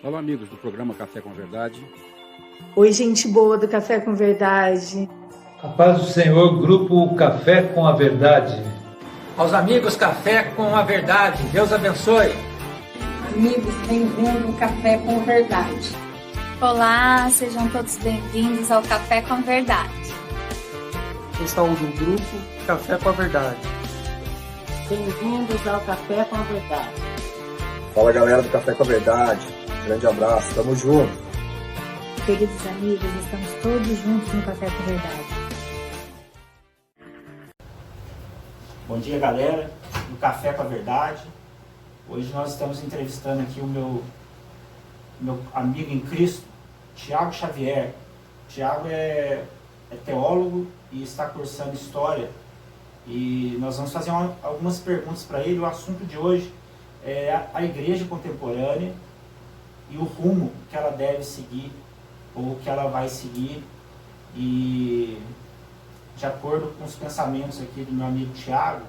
Olá, amigos do programa Café com Verdade. Oi, gente boa do Café com Verdade. A paz do Senhor, grupo Café com a Verdade. Aos amigos Café com a Verdade, Deus abençoe. Amigos, bem-vindos ao Café com Verdade. Olá, sejam todos bem-vindos ao Café com Verdade. Estamos no grupo Café com a Verdade. Bem-vindos ao Café com a Verdade. Fala, galera do Café com a Verdade. Grande abraço, tamo junto. Queridos amigos, estamos todos juntos no Café com Verdade. Bom dia, galera do Café com a Verdade. Hoje nós estamos entrevistando aqui o meu amigo em Cristo, Tiago Xavier. Tiago é teólogo e está cursando História. E nós vamos fazer algumas perguntas para ele. O assunto de hoje é a igreja contemporânea e o rumo que ela deve seguir, ou que ela vai seguir. E de acordo com os pensamentos aqui do meu amigo Tiago,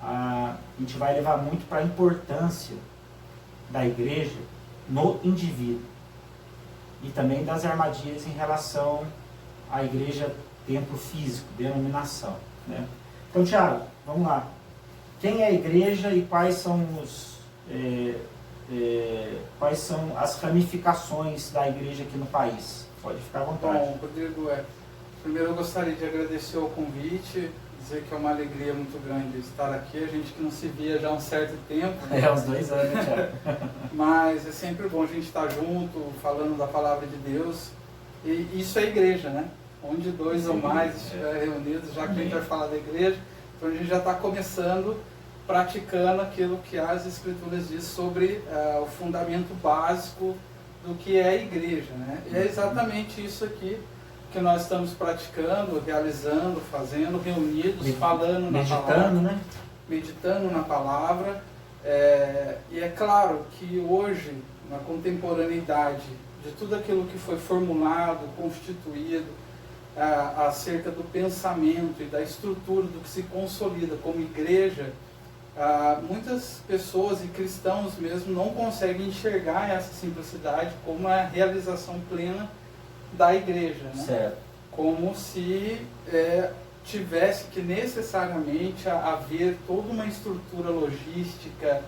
a gente vai levar muito para a importância da igreja no indivíduo e também das armadilhas em relação à igreja templo físico, denominação, né? Então, Tiago, vamos lá. Quem é a igreja e quais são as ramificações da igreja aqui no país? Pode ficar à vontade. Bom, Rodrigo, primeiro eu gostaria de agradecer o convite, dizer que é uma alegria muito grande estar aqui. A gente que não se via já há um certo tempo. Né? Uns 2 anos, né, Tiago? Mas é sempre bom a gente estar junto, falando da palavra de Deus. E isso é igreja, né? Onde 2 ou mais estiverem reunidos, já que a gente vai falar da igreja, então a gente já está começando praticando aquilo que as Escrituras dizem sobre o fundamento básico do que é a igreja, né? E é exatamente isso aqui que nós estamos praticando, realizando, fazendo, reunidos, falando na palavra, né? Meditando na palavra. E é claro que hoje, na contemporaneidade de tudo aquilo que foi formulado, constituído, acerca do pensamento e da estrutura do que se consolida como igreja, muitas pessoas e cristãos mesmo não conseguem enxergar essa simplicidade como a realização plena da igreja, né? Certo. Como se tivesse que necessariamente haver toda uma estrutura logística,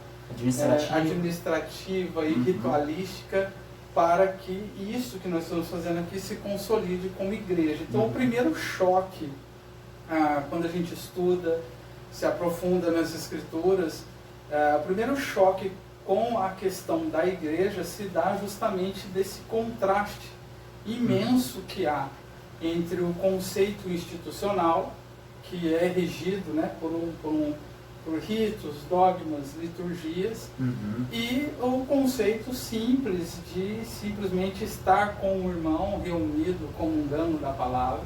administrativa e ritualística para que isso que nós estamos fazendo aqui se consolide como igreja. Então, o primeiro choque, quando a gente estuda, se aprofunda nas Escrituras, o primeiro choque com a questão da igreja se dá justamente desse contraste imenso que há entre o conceito institucional, que é regido, né, por ritos, dogmas, liturgias, e o conceito simples de simplesmente estar com o irmão reunido, comungando da palavra,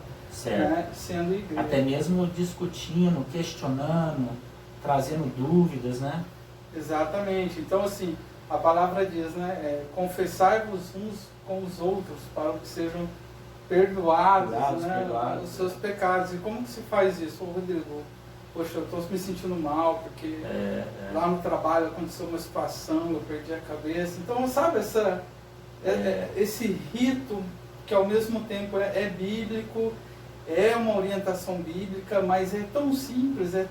né, sendo igreja. Até mesmo discutindo, questionando, trazendo dúvidas, né? Exatamente. Então, assim, a palavra diz, né, confessai-vos uns com os outros para que sejam perdoados, né, os seus pecados. E como que se faz isso? Rodrigo, poxa, eu estou me sentindo mal porque lá no trabalho aconteceu uma situação, eu perdi a cabeça. Então, sabe, esse rito que ao mesmo tempo é bíblico, é uma orientação bíblica, mas é tão simples, é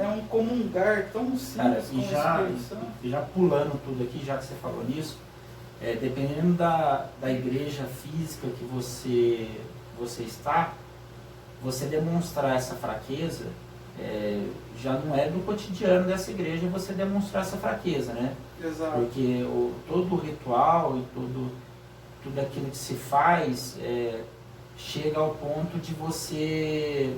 um comungar tão simples. Cara, e já pulando tudo aqui, já que você falou nisso, dependendo da igreja física que você está, você demonstrar essa fraqueza, já não é do cotidiano dessa igreja você demonstrar essa fraqueza, né? Exato. Porque todo o ritual e tudo aquilo que se faz chega ao ponto de você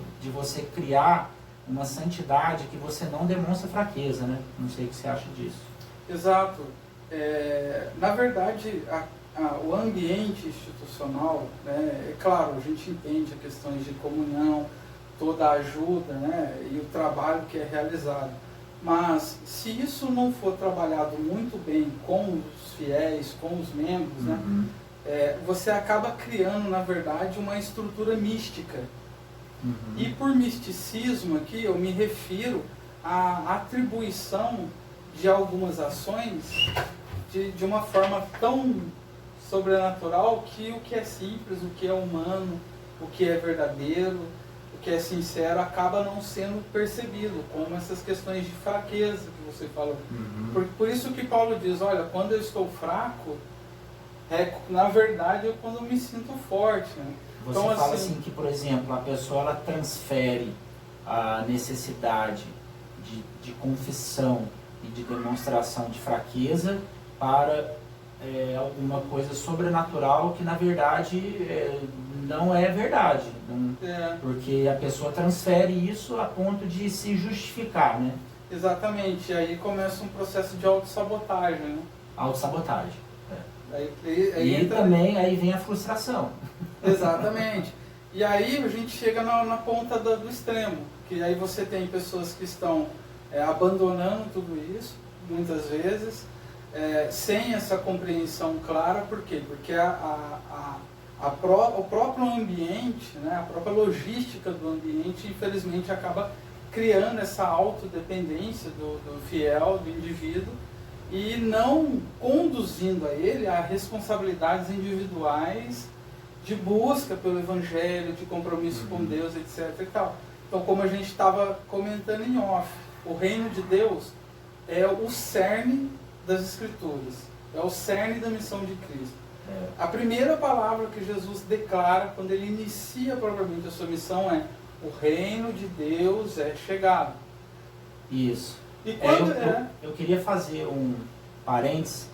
criar uma santidade que você não demonstra fraqueza, né? Não sei o que você acha disso. Exato. Na verdade, o ambiente institucional, né, é claro, a gente entende as questões de comunhão, toda a ajuda, né, e o trabalho que é realizado. Mas se isso não for trabalhado muito bem com os fiéis, com os membros, né, você acaba criando, na verdade, uma estrutura mística. E por misticismo aqui eu me refiro à atribuição de algumas ações de uma forma tão sobrenatural que o que é simples, o que é humano, o que é verdadeiro, o que é sincero acaba não sendo percebido, como essas questões de fraqueza que você falou. Por isso que Paulo diz, olha, quando eu estou fraco, na verdade é quando eu me sinto forte. Né? Você então, fala assim que, por exemplo, a pessoa ela transfere a necessidade de confissão e de demonstração de fraqueza para alguma coisa sobrenatural que na verdade não é verdade. Porque a pessoa transfere isso a ponto de se justificar, né? Exatamente, e aí começa um processo de autossabotagem. Né? Autossabotagem. Aí também aí vem a frustração. Exatamente. E aí a gente chega na ponta do extremo, que aí você tem pessoas que estão abandonando tudo isso, muitas vezes, sem essa compreensão clara. Por quê? Porque o próprio ambiente, né, a própria logística do ambiente, infelizmente, acaba criando essa autodependência do fiel, do indivíduo, e não conduzindo a ele a responsabilidades individuais de busca pelo Evangelho, de compromisso com Deus, etc. E tal. Então, como a gente estava comentando em off, o reino de Deus é o cerne das Escrituras, é o cerne da missão de Cristo. A primeira palavra que Jesus declara quando ele inicia propriamente a sua missão é: o reino de Deus é chegado. Isso. E quando eu queria fazer um parênteses.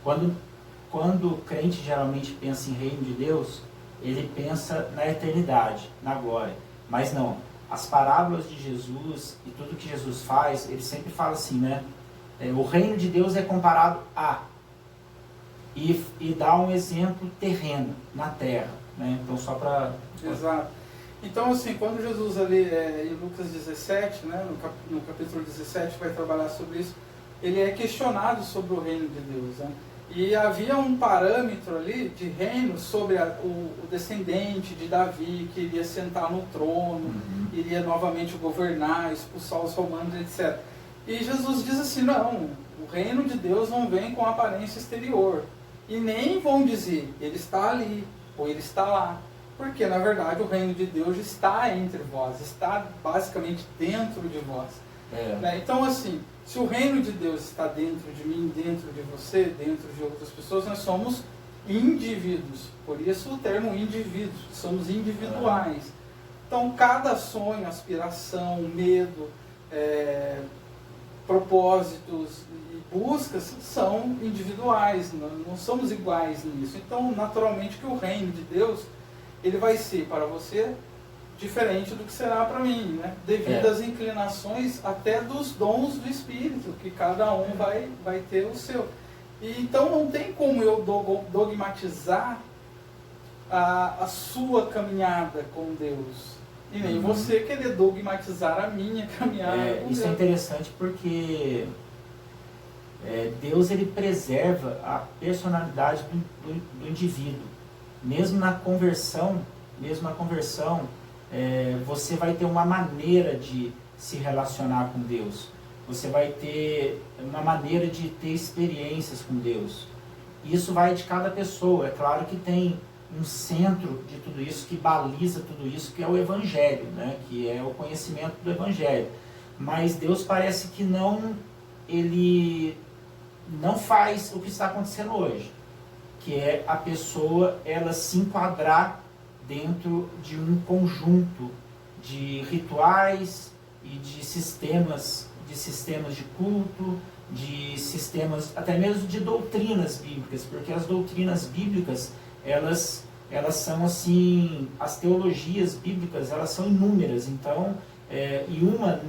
Quando o crente geralmente pensa em reino de Deus, ele pensa na eternidade, na glória. Mas não, as parábolas de Jesus e tudo que Jesus faz, ele sempre fala assim, né? O reino de Deus é comparado a... E dá um exemplo terreno, na terra. Né? Então, só para... Exato. Então, assim, quando Jesus ali, em Lucas 17, né, no capítulo 17, vai trabalhar sobre isso, ele é questionado sobre o reino de Deus. Né? E havia um parâmetro ali de reino sobre o descendente de Davi, que iria sentar no trono, iria novamente governar, expulsar os romanos, etc. E Jesus diz assim, não, o reino de Deus não vem com aparência exterior. E nem vão dizer, ele está ali, ou ele está lá. Porque, na verdade, o reino de Deus está entre vós, está basicamente dentro de vós. Né? Então, assim, se o reino de Deus está dentro de mim, dentro de você, dentro de outras pessoas, nós somos indivíduos. Por isso o termo indivíduos, somos individuais. Então, cada sonho, aspiração, medo, propósitos e buscas são individuais, não somos iguais nisso. Então, naturalmente que o reino de Deus, ele vai ser para você diferente do que será para mim, né? Devido às inclinações até dos dons do Espírito, que cada um vai ter o seu. E então não tem como eu dogmatizar a sua caminhada com Deus. E nem você querer dogmatizar a minha caminhada com Deus. Isso é interessante porque Deus ele preserva a personalidade do indivíduo. Mesmo na conversão, você vai ter uma maneira de se relacionar com Deus. Você vai ter uma maneira de ter experiências com Deus. Isso vai de cada pessoa. É claro que tem um centro de tudo isso, que baliza tudo isso, que é o Evangelho, né? Que é o conhecimento do Evangelho. Mas Deus parece que ele não faz o que está acontecendo hoje, que é a pessoa ela se enquadrar dentro de um conjunto de rituais e de sistemas de culto, de sistemas, até mesmo de doutrinas bíblicas, porque as doutrinas bíblicas, elas são assim, as teologias bíblicas, elas são inúmeras, então, e uma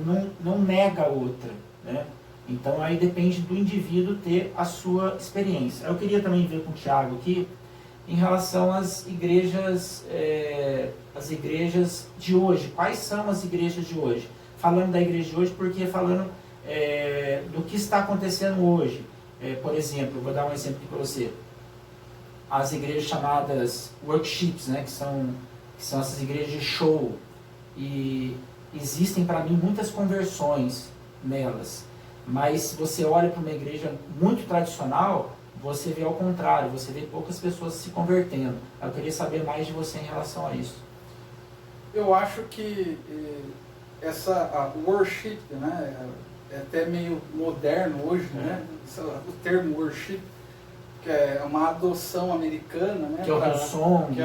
não nega a outra, né? Então aí depende do indivíduo ter a sua experiência. Eu queria também ver com o Thiago aqui, em relação às igrejas de hoje. Quais são as igrejas de hoje? Falando da igreja de hoje, porque falando do que está acontecendo hoje. Por exemplo, vou dar um exemplo aqui para você. As igrejas chamadas workshops, né, que são essas igrejas de show. E existem para mim muitas conversões nelas. Mas se você olha para uma igreja muito tradicional, você vê ao contrário, você vê poucas pessoas se convertendo. Eu queria saber mais de você em relação a isso. Eu acho que o worship, né, é até meio moderno hoje, né, o termo worship, que é uma adoção americana, né, que é o Hillsong,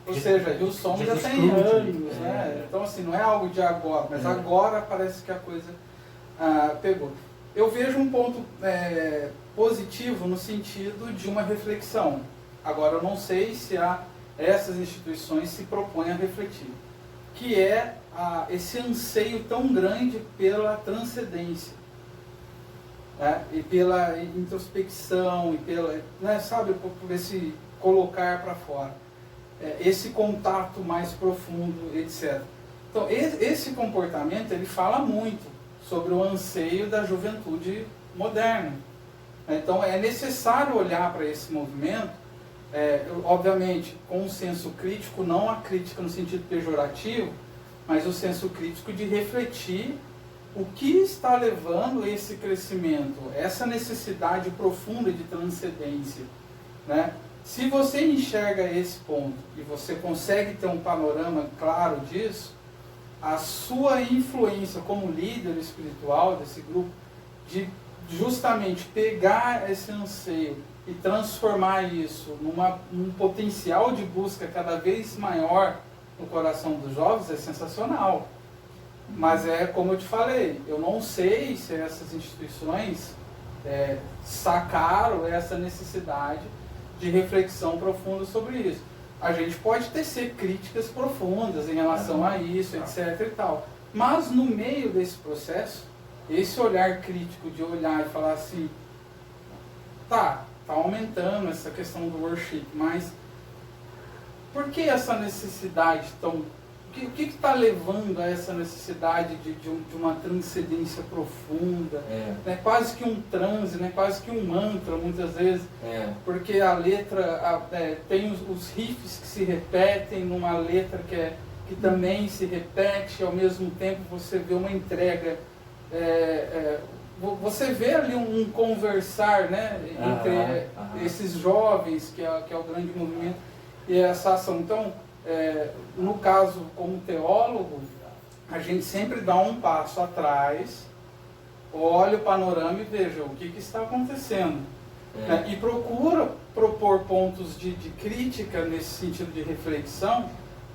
ou seja, Hillsong já tem anos, né, então assim, não é algo de agora, mas agora parece que a coisa pegou. Eu vejo um ponto positivo no sentido de uma reflexão. Agora, eu não sei se essas instituições se propõem a refletir, que é esse anseio tão grande pela transcendência, né? E pela introspecção, e pela, né, sabe, por esse colocar para fora, esse contato mais profundo, etc. Então, esse comportamento, ele fala muito sobre o anseio da juventude moderna. Então, é necessário olhar para esse movimento, obviamente, com um senso crítico, não a crítica no sentido pejorativo, mas o senso crítico de refletir o que está levando esse crescimento, essa necessidade profunda de transcendência, né? Se você enxerga esse ponto e você consegue ter um panorama claro disso, a sua influência como líder espiritual desse grupo, de justamente pegar esse anseio e transformar isso num potencial de busca cada vez maior no coração dos jovens, é sensacional. Mas como eu te falei, eu não sei se essas instituições sacaram essa necessidade de reflexão profunda sobre isso. A gente pode tecer críticas profundas em relação a isso, etc. e tal. Mas no meio desse processo, esse olhar crítico de olhar e falar assim, tá aumentando essa questão do worship, mas por que essa necessidade tão... O que está levando a essa necessidade de uma transcendência profunda? Né? Quase que um transe, né? Quase que um mantra, muitas vezes. Porque a letra tem os riffs que se repetem numa letra que também se repete, ao mesmo tempo você vê uma entrega. Você vê ali um conversar, né? Entre esses jovens, que é o grande movimento, e essa ação. Então, no caso, como teólogo, a gente sempre dá um passo atrás, olha o panorama e veja o que está acontecendo. Né? E procura propor pontos de crítica nesse sentido de reflexão,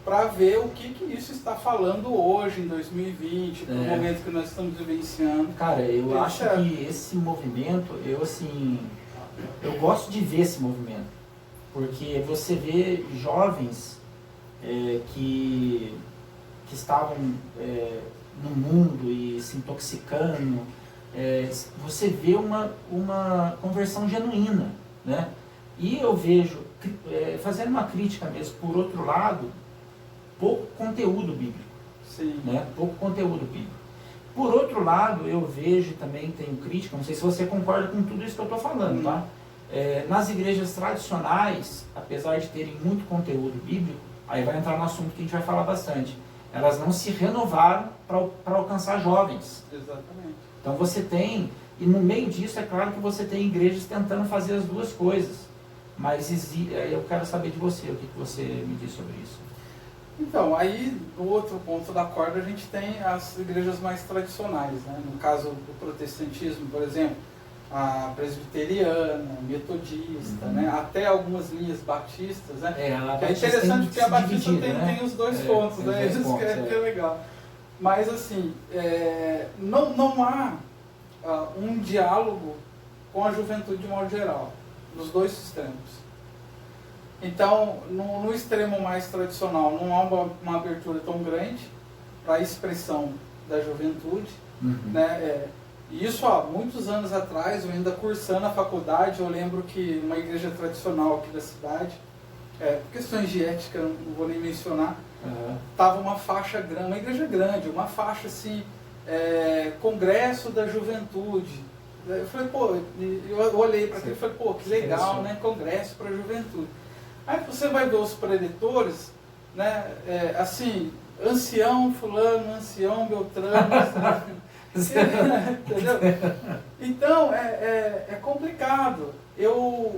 para ver o que isso está falando hoje, em 2020, no momento que nós estamos vivenciando. Cara, eu acho que esse movimento, eu gosto de ver esse movimento, porque você vê jovens que estavam no mundo e se intoxicando, você vê uma conversão genuína, né? E eu vejo, fazendo uma crítica mesmo, por outro lado, pouco conteúdo bíblico. Sim. Né? Pouco conteúdo bíblico. Por outro lado, eu vejo também, tenho crítica, não sei se você concorda com tudo isso que eu estou falando, tá? Nas igrejas tradicionais, apesar de terem muito conteúdo bíblico, aí vai entrar no assunto que a gente vai falar bastante, elas não se renovaram para alcançar jovens. Exatamente. Então você tem, e no meio disso é claro que você tem igrejas tentando fazer as duas coisas, mas eu quero saber de você, o que você me diz sobre isso. Então, aí, no outro ponto da corda, a gente tem as igrejas mais tradicionais, né? No caso do protestantismo, por exemplo, a presbiteriana, metodista, né? Até algumas linhas batistas, né? Que é interessante porque a batista tem os dois pontos, né? Isso que é legal. Mas, assim, não há um diálogo com a juventude de modo geral, nos dois extremos. Então, no extremo mais tradicional, não há uma abertura tão grande para a expressão da juventude. Né? Isso há muitos anos atrás, eu ainda cursando a faculdade, eu lembro que uma igreja tradicional aqui da cidade, por questões de ética, não vou nem mencionar, estava uma faixa grande, uma igreja grande, uma faixa assim, Congresso da Juventude. Eu falei, eu olhei para aquilo e falei, que legal, né? Congresso para a Juventude. Aí você vai ver os preletores, né, assim, ancião fulano, ancião beltrano, Entendeu? Então, é complicado.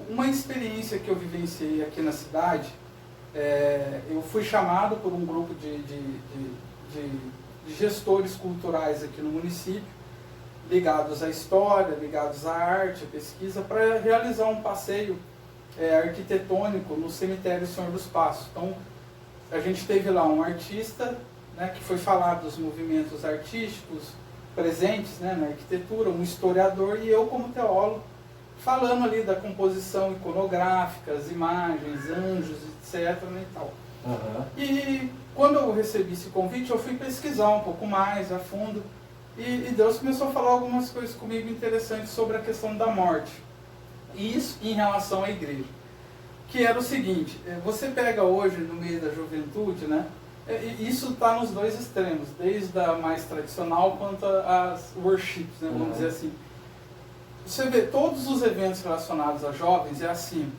Uma experiência que eu vivenciei aqui na cidade, eu fui chamado por um grupo de gestores culturais aqui no município, ligados à história, ligados à arte, à pesquisa, para realizar um passeio arquitetônico no cemitério Senhor dos Passos. Então, a gente teve lá um artista, né, que foi falar dos movimentos artísticos presentes, né, na arquitetura, um historiador, e eu como teólogo, falando ali da composição iconográfica, as imagens, anjos, etc. Né, e tal. Uhum. E quando eu recebi esse convite, eu fui pesquisar um pouco mais a fundo, e Deus começou a falar algumas coisas comigo interessantes sobre a questão da morte. E isso em relação à igreja. Que era o seguinte, você pega hoje no meio da juventude, né? Isso está nos dois extremos, desde a mais tradicional quanto as worships, né, vamos dizer assim. Você vê todos os eventos relacionados a jovens, é assim,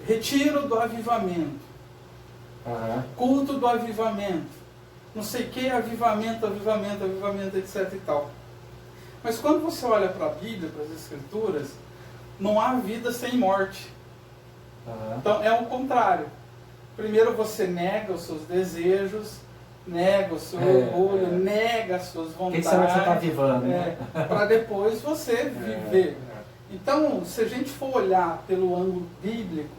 retiro do avivamento, culto do avivamento, não sei o que, avivamento, etc e tal. Mas quando você olha para a Bíblia, para as Escrituras, não há vida sem morte. Então é o contrário. Primeiro você nega os seus desejos, nega o seu orgulho, nega as suas vontades. Que será que você está vivendo? Para depois você viver. Então, se a gente for olhar pelo ângulo bíblico,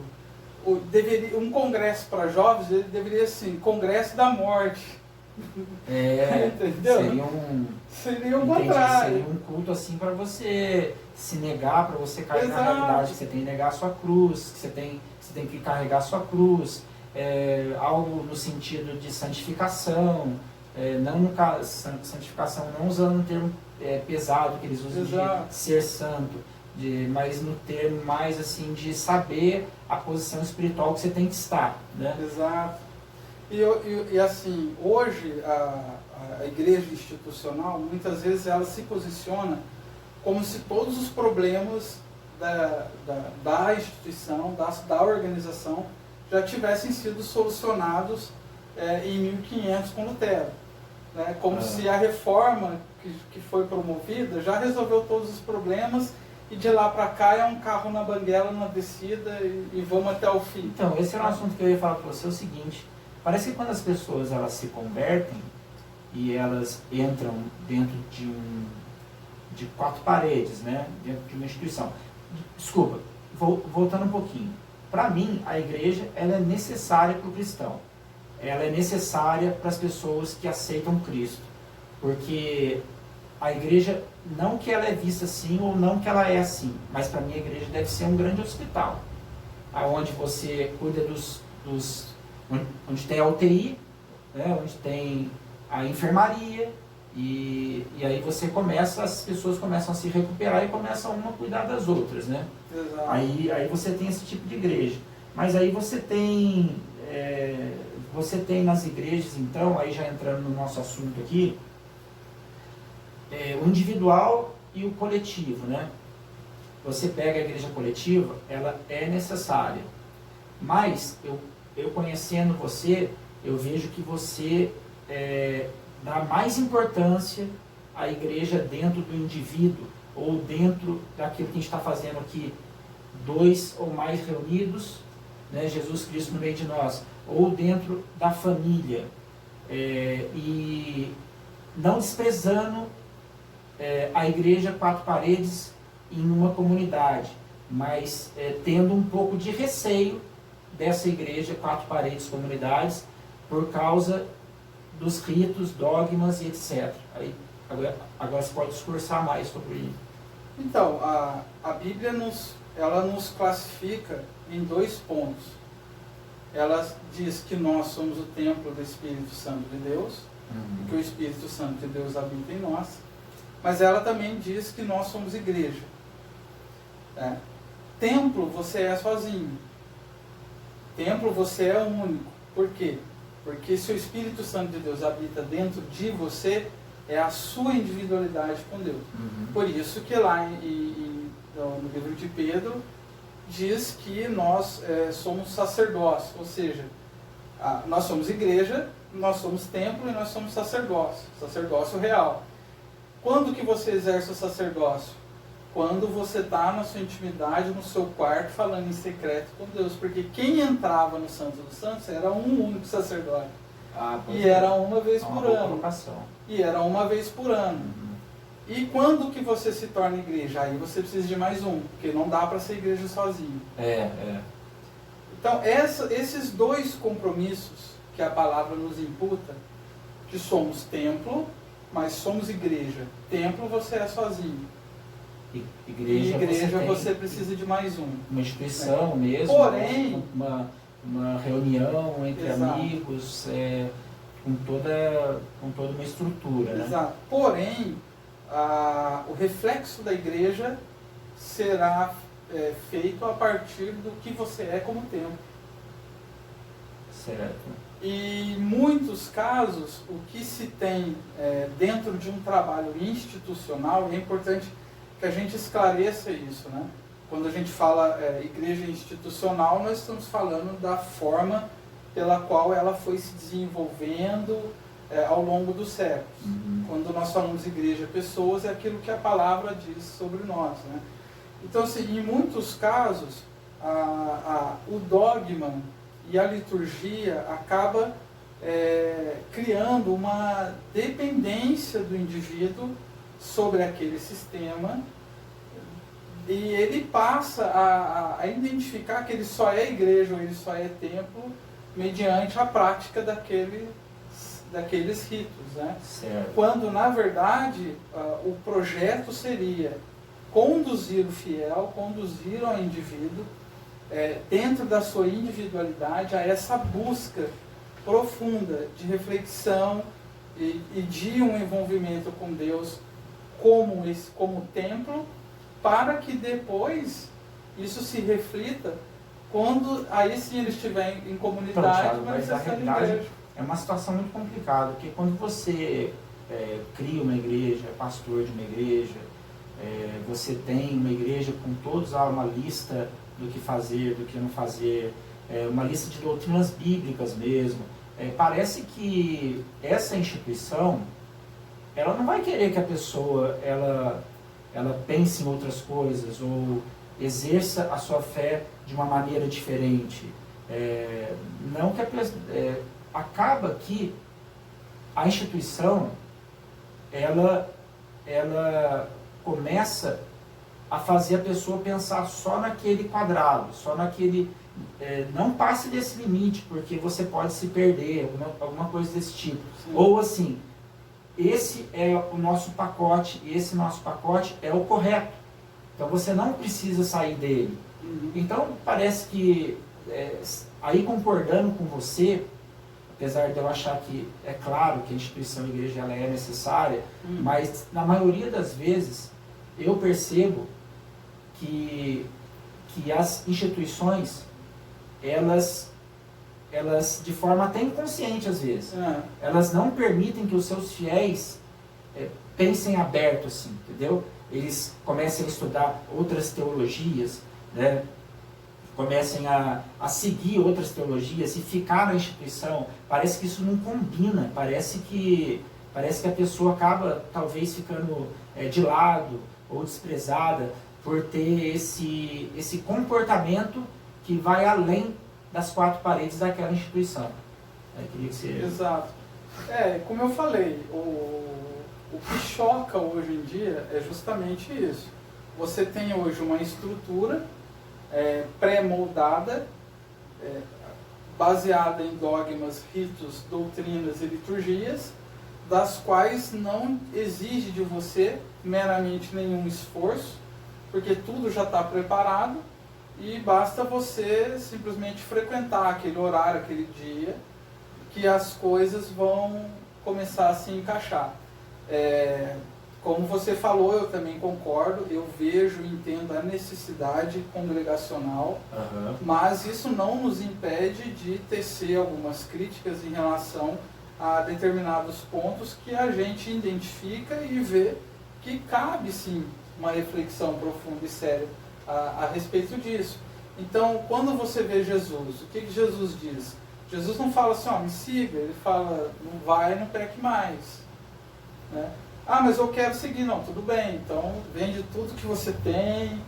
um congresso para jovens, ele deveria ser assim, congresso da morte. Entendeu? Seria o contrário. Seria um culto assim para você se negar, para você cair na realidade que você tem que negar a sua cruz, que você tem que carregar a sua cruz, algo no sentido de santificação, santificação não usando um termo pesado que eles usam de ser santo, mas no termo mais assim de saber a posição espiritual que você tem que estar, né? Exato. E assim, hoje a igreja institucional, muitas vezes ela se posiciona como se todos os problemas da instituição, da organização, já tivessem sido solucionados em 1500 com Lutero. Né? Como se a reforma que foi promovida já resolveu todos os problemas e de lá para cá é um carro na banguela, na descida e vamos até o fim. Então, esse era um assunto que eu ia falar para você, é o seguinte. Parece que quando as pessoas elas se convertem e elas entram dentro de quatro paredes, né? Dentro de uma instituição. Desculpa, voltando um pouquinho. Para mim, a igreja ela é necessária para o cristão. Ela é necessária para as pessoas que aceitam Cristo. Porque a igreja, não que ela é vista assim ou não que ela é assim, mas para mim a igreja deve ser um grande hospital. Onde você cuida onde tem a UTI, né, onde tem a enfermaria, e aí as pessoas começam a se recuperar e começam uma a cuidar das outras, né? Exato. Aí você tem esse tipo de igreja. Mas aí você tem nas igrejas, então, aí já entrando no nosso assunto aqui, o individual e o coletivo, né? Você pega a igreja coletiva, ela é necessária, mas eu conhecendo você, eu vejo que você dá mais importância à igreja dentro do indivíduo, ou dentro daquilo que a gente está fazendo aqui, 2 ou mais reunidos, né, Jesus Cristo no meio de nós, ou dentro da família, e não desprezando a igreja 4 paredes em uma comunidade, mas tendo um pouco de receio dessa igreja 4 paredes, comunidades, por causa dos ritos, dogmas e etc. Aí, agora você pode discursar mais sobre isso. Então, a Bíblia nos classifica em 2 pontos. Ela diz que nós somos o templo do Espírito Santo de Deus, e que o Espírito Santo de Deus habita em nós, mas ela também diz que nós somos igreja. Templo você é sozinho. Templo você é único. Por quê? Porque se o Espírito Santo de Deus habita dentro de você, é a sua individualidade com Deus. Por isso que lá no livro de Pedro diz que nós somos sacerdócio, ou seja, nós somos igreja, nós somos templo e nós somos sacerdócio real. Quando que você exerce o sacerdócio? Quando você está na sua intimidade, no seu quarto, falando em secreto com Deus. Porque quem entrava no Santo dos Santos era um único sacerdote. E era uma vez por ano. E era uma vez por ano. E quando que você se torna igreja? Aí você precisa de mais um, porque não dá para ser igreja sozinho. Então, esses dois compromissos que a palavra nos imputa, que somos templo, mas somos igreja. Templo você é sozinho. Igreja você precisa de mais um. Uma instituição mesmo. Porém, uma reunião entre amigos, com toda uma estrutura. Exato. Né? Porém, o reflexo da igreja será feito a partir do que você é como templo. Certo. E em muitos casos, o que se tem dentro de um trabalho institucional, é importante que a gente esclareça isso, né? Quando a gente fala igreja institucional, nós estamos falando da forma pela qual ela foi se desenvolvendo ao longo dos séculos. Quando nós falamos igreja, pessoas, é aquilo que a palavra diz sobre nós, né? Então, assim, em muitos casos, o dogma e a liturgia acaba criando uma dependência do indivíduo sobre aquele sistema, e ele passa a identificar que ele só é igreja ou ele só é templo mediante a prática daqueles ritos, né? Certo. Quando, na verdade, o projeto seria conduzir o fiel, conduzir o indivíduo, dentro da sua individualidade, a essa busca profunda de reflexão e de um envolvimento com Deus como templo, para que depois isso se reflita quando aí sim ele estiver em comunidade, mas na realidade é uma situação muito complicada, porque quando você cria uma igreja, é pastor de uma igreja, você tem uma igreja com todos uma lista do que fazer, do que não fazer, uma lista de doutrinas bíblicas mesmo. Parece que essa instituição, ela não vai querer que a pessoa ela pense em outras coisas ou exerça a sua fé de uma maneira diferente. Não que acaba que a instituição ela começa a fazer a pessoa pensar só naquele quadrado, só naquele... não passe desse limite, porque você pode se perder, alguma coisa desse tipo. Sim. Ou assim, esse é o nosso pacote, e esse nosso pacote é o correto. Então você não precisa sair dele. Então parece que, aí concordando com você, apesar de eu achar que é claro que a instituição a igreja ela é necessária, mas na maioria das vezes eu percebo que as instituições, elas de forma até inconsciente às vezes, elas não permitem que os seus fiéis pensem aberto assim, entendeu? Eles comecem a estudar outras teologias, né? Comecem a seguir outras teologias e ficar na instituição. Parece que isso não combina, parece que a pessoa acaba talvez ficando de lado ou desprezada por ter esse comportamento que vai além das quatro paredes daquela instituição. Queria que você... Exato. Como eu falei, o que choca hoje em dia é justamente isso. Você tem hoje uma estrutura pré-moldada, baseada em dogmas, ritos, doutrinas e liturgias, das quais não exige de você meramente nenhum esforço, porque tudo já está preparado e basta você simplesmente frequentar aquele horário, aquele dia, que as coisas vão começar a se encaixar. Como você falou, eu também concordo, eu vejo e entendo a necessidade congregacional, mas isso não nos impede de tecer algumas críticas em relação a determinados pontos que a gente identifica e vê que cabe sim uma reflexão profunda e séria a respeito disso. Então, quando você vê Jesus, o que Jesus diz? Jesus não fala assim, me siga, ele fala, não vai, não peque mais, né? Ah, mas eu quero seguir. Não, tudo bem, então vende tudo que você tem.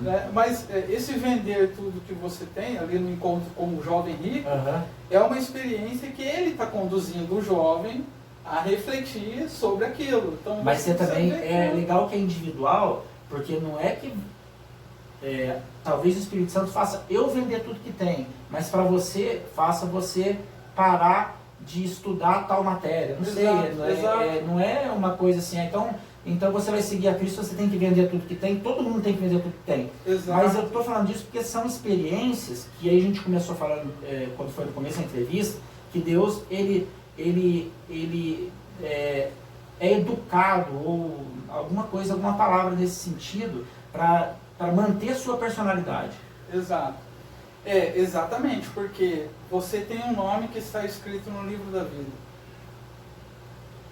Né? Mas esse vender tudo que você tem, ali no encontro com o jovem rico, é uma experiência que ele está conduzindo o jovem a refletir sobre aquilo. Então, mas você também, é legal que é individual, porque não é que talvez o Espírito Santo faça eu vender tudo que tem, mas para você, faça você parar de estudar tal matéria. Não sei, não é uma coisa assim, então você vai seguir a Cristo, você tem que vender tudo que tem, todo mundo tem que vender tudo que tem. Mas eu estou falando disso porque são experiências que aí a gente começou falando, quando foi no começo da entrevista, que Deus, ele é educado, ou alguma palavra nesse sentido, para manter a sua personalidade. Exato. Exatamente, porque você tem um nome que está escrito no livro da vida.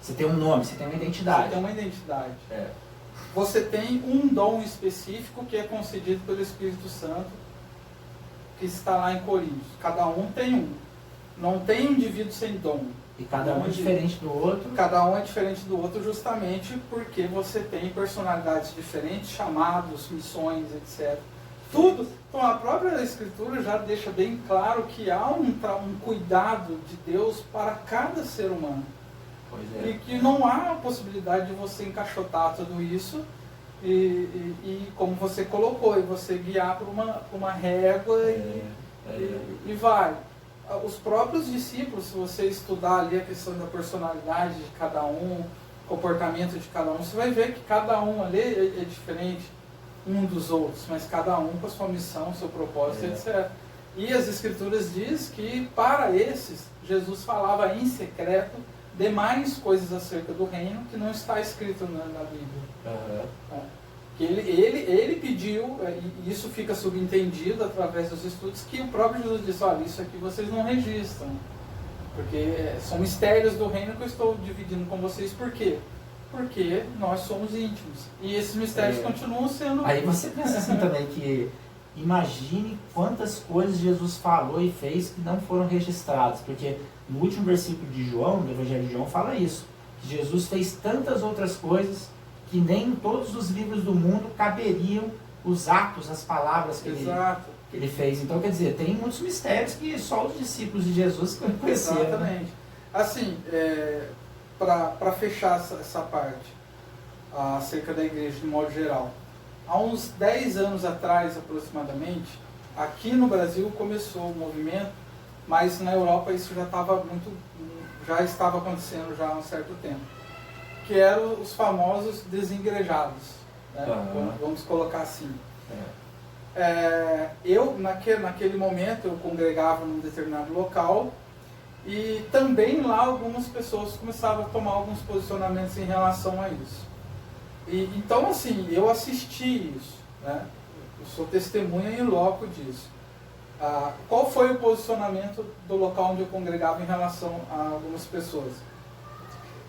Você tem um nome, você tem uma identidade. Você tem uma identidade. Você tem um dom específico que é concedido pelo Espírito Santo, que está lá em Coríntios. Cada um tem um. Não tem indivíduo sem dom. E cada um é diferente do outro? Cada um é diferente do outro justamente porque você tem personalidades diferentes, chamados, missões, etc. Tudo. Então a própria Escritura já deixa bem claro que há um cuidado de Deus para cada ser humano. E que não há a possibilidade de você encaixotar tudo isso e como você colocou, e você guiar por uma régua e vai. Os próprios discípulos, se você estudar ali a questão da personalidade de cada um, comportamento de cada um, você vai ver que cada um ali é diferente um dos outros, mas cada um com a sua missão, seu propósito, etc. E as Escrituras diz que para esses, Jesus falava em secreto demais coisas acerca do reino que não está escrito na Bíblia. Que ele pediu, e isso fica subentendido através dos estudos, que o próprio Jesus disse, olha, isso aqui vocês não registram, porque são mistérios do reino que eu estou dividindo com vocês. Por quê? Porque nós somos íntimos. E esses mistérios continuam sendo... Aí você pensa assim também, que imagine quantas coisas Jesus falou e fez que não foram registradas, porque no último versículo de João, no Evangelho de João, fala isso, que Jesus fez tantas outras coisas que nem em todos os livros do mundo caberiam os atos, as palavras que ele fez. Então, quer dizer, tem muitos mistérios que só os discípulos de Jesus conheceram. Exatamente. Assim, para fechar essa parte acerca da igreja de modo geral, há uns 10 anos atrás, aproximadamente, aqui no Brasil começou o movimento, mas na Europa isso já estava acontecendo já há um certo tempo, que eram os famosos desigrejados, né? Vamos colocar assim. Eu, naquele momento, eu congregava num determinado local e também lá algumas pessoas começavam a tomar alguns posicionamentos em relação a isso. Então, assim, eu assisti isso, né? Eu sou testemunha em loco disso. Qual foi o posicionamento do local onde eu congregava em relação a algumas pessoas?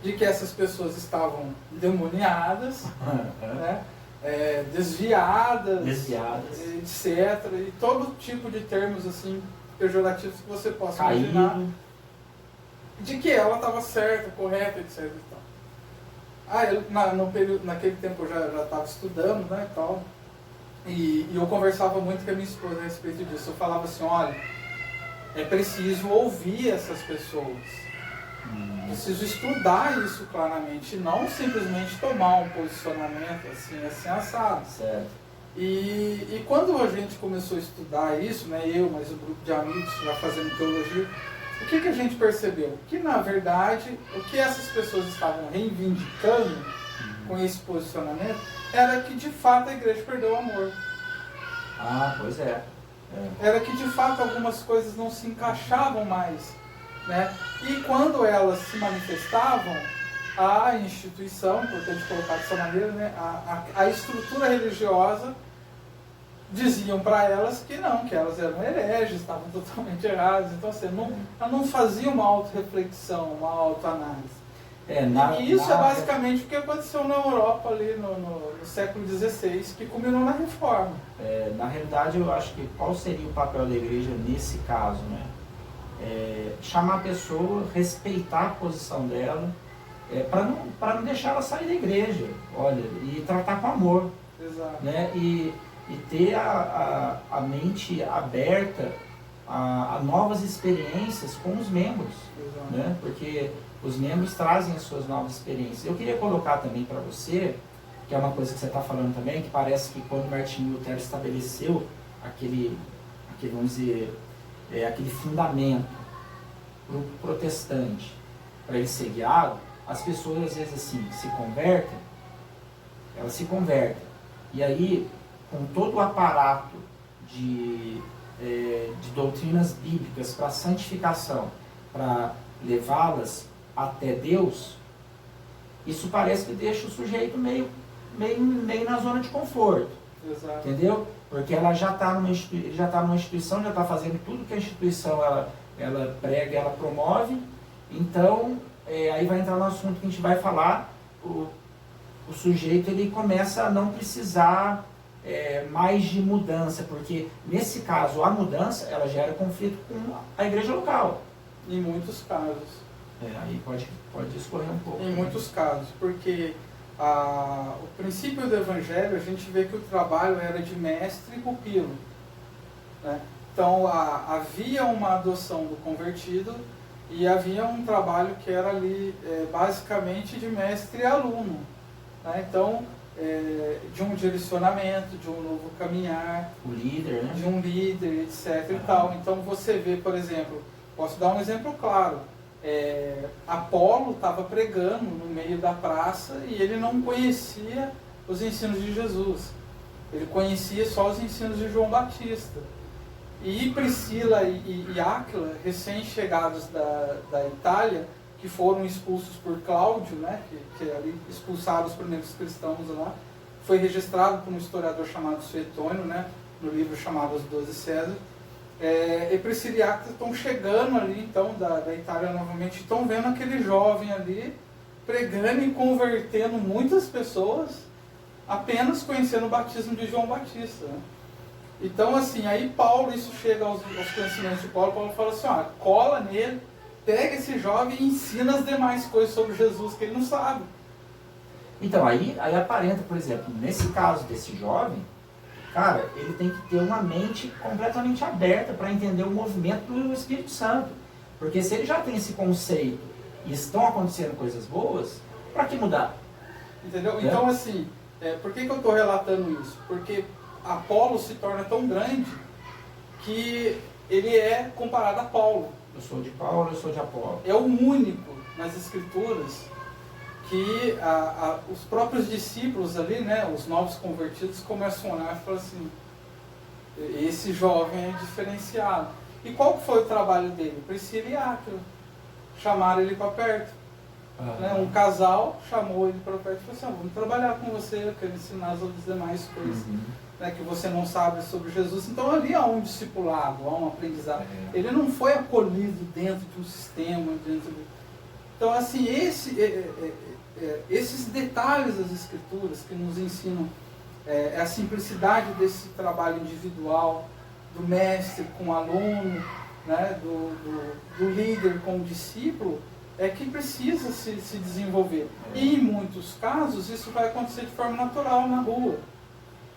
De que essas pessoas estavam endemoniadas, né? Desviadas, etc. E todo tipo de termos assim, pejorativos que você possa imaginar. De que ela estava certa, correta, etc. Naquele tempo eu já estava estudando, né, e tal. E eu conversava muito com a minha esposa a respeito disso. Eu falava assim, olha, é preciso ouvir essas pessoas. Preciso estudar isso claramente, e não simplesmente tomar um posicionamento assim assado. Certo. E quando a gente começou a estudar isso, né, eu, mais um grupo de amigos já fazendo teologia, o que a gente percebeu? Que na verdade, o que essas pessoas estavam reivindicando com esse posicionamento era que de fato a igreja perdeu o amor. Pois é. Era que de fato algumas coisas não se encaixavam mais, né? E quando elas se manifestavam, a instituição, importante colocar dessa maneira, né, a estrutura religiosa diziam para elas que não, que elas eram hereges, estavam totalmente erradas. Então, assim, ela não fazia uma auto-reflexão, uma autoanálise. E isso é basicamente o que aconteceu na Europa ali no século XVI, que culminou na Reforma. Na realidade, eu acho que qual seria o papel da igreja nesse caso, né? Chamar a pessoa, respeitar a posição dela, para não deixar ela sair da igreja, olha, e tratar com amor. Exato. Né? E ter a mente aberta a novas experiências com os membros, né? Porque os membros trazem as suas novas experiências. Eu queria colocar também para você, que é uma coisa que você está falando também, que parece que quando Martinho Lutero estabeleceu aquele vamos dizer, aquele fundamento para o protestante, para ele ser guiado, as pessoas às vezes assim, elas se convertem, e aí com todo o aparato de doutrinas bíblicas para santificação, para levá-las até Deus, isso parece que deixa o sujeito meio na zona de conforto. Exato. Entendeu? Porque ela já está numa instituição, já está fazendo tudo que a instituição ela prega, ela promove. Então, aí vai entrar no assunto que a gente vai falar, o sujeito ele começa a não precisar mais de mudança, porque nesse caso a mudança ela gera conflito com a igreja local. Em muitos casos. Aí pode discorrer um pouco. Em muitos casos, porque o princípio do Evangelho, a gente vê que o trabalho era de mestre e pupilo, né? Então havia uma adoção do convertido e havia um trabalho que era ali basicamente de mestre e aluno, né? Então, de um direcionamento, de um novo caminhar, o líder, né? De um líder, etc. E tal. Então você vê, por exemplo, posso dar um exemplo claro. Apolo estava pregando no meio da praça e ele não conhecia os ensinos de Jesus. Ele conhecia só os ensinos de João Batista. E Priscila e Áquila, recém-chegados da Itália, que foram expulsos por Cláudio, né, que ali expulsaram os primeiros cristãos lá, foi registrado por um historiador chamado Suetônio, né, no livro chamado Os 12 Césares. E Priscila e Áquila estão chegando ali, então, da Itália novamente, estão vendo aquele jovem ali pregando e convertendo muitas pessoas, apenas conhecendo o batismo de João Batista, né? Então, assim, aí Paulo, isso chega aos conhecimentos de Paulo, Paulo fala assim, cola nele, pega esse jovem e ensina as demais coisas sobre Jesus que ele não sabe. Então, aí aparenta, por exemplo, nesse caso desse jovem, cara, ele tem que ter uma mente completamente aberta para entender o movimento do Espírito Santo. Porque se ele já tem esse conceito e estão acontecendo coisas boas, para que mudar? Entendeu? Então, assim, por que eu estou relatando isso? Porque Apolo se torna tão grande que ele é comparado a Paulo. Eu sou de Paulo, eu sou de Apolo. É o único nas Escrituras que os próprios discípulos ali, né, os novos convertidos, começam a olhar e falam assim, esse jovem é diferenciado. E qual foi o trabalho dele? Priscila e Áquila. Chamaram ele para perto. Né? Um casal chamou ele para perto e falou assim, vamos trabalhar com você, eu quero ensinar as outras demais coisas. Né, que você não sabe sobre Jesus. Então ali há um discipulado, há um aprendizado. Ele não foi acolhido dentro de um sistema, Então, assim, esses detalhes das Escrituras que nos ensinam a simplicidade desse trabalho individual, do mestre com o aluno, né, do líder com o discípulo, é que precisa se desenvolver. E em muitos casos isso vai acontecer de forma natural na rua,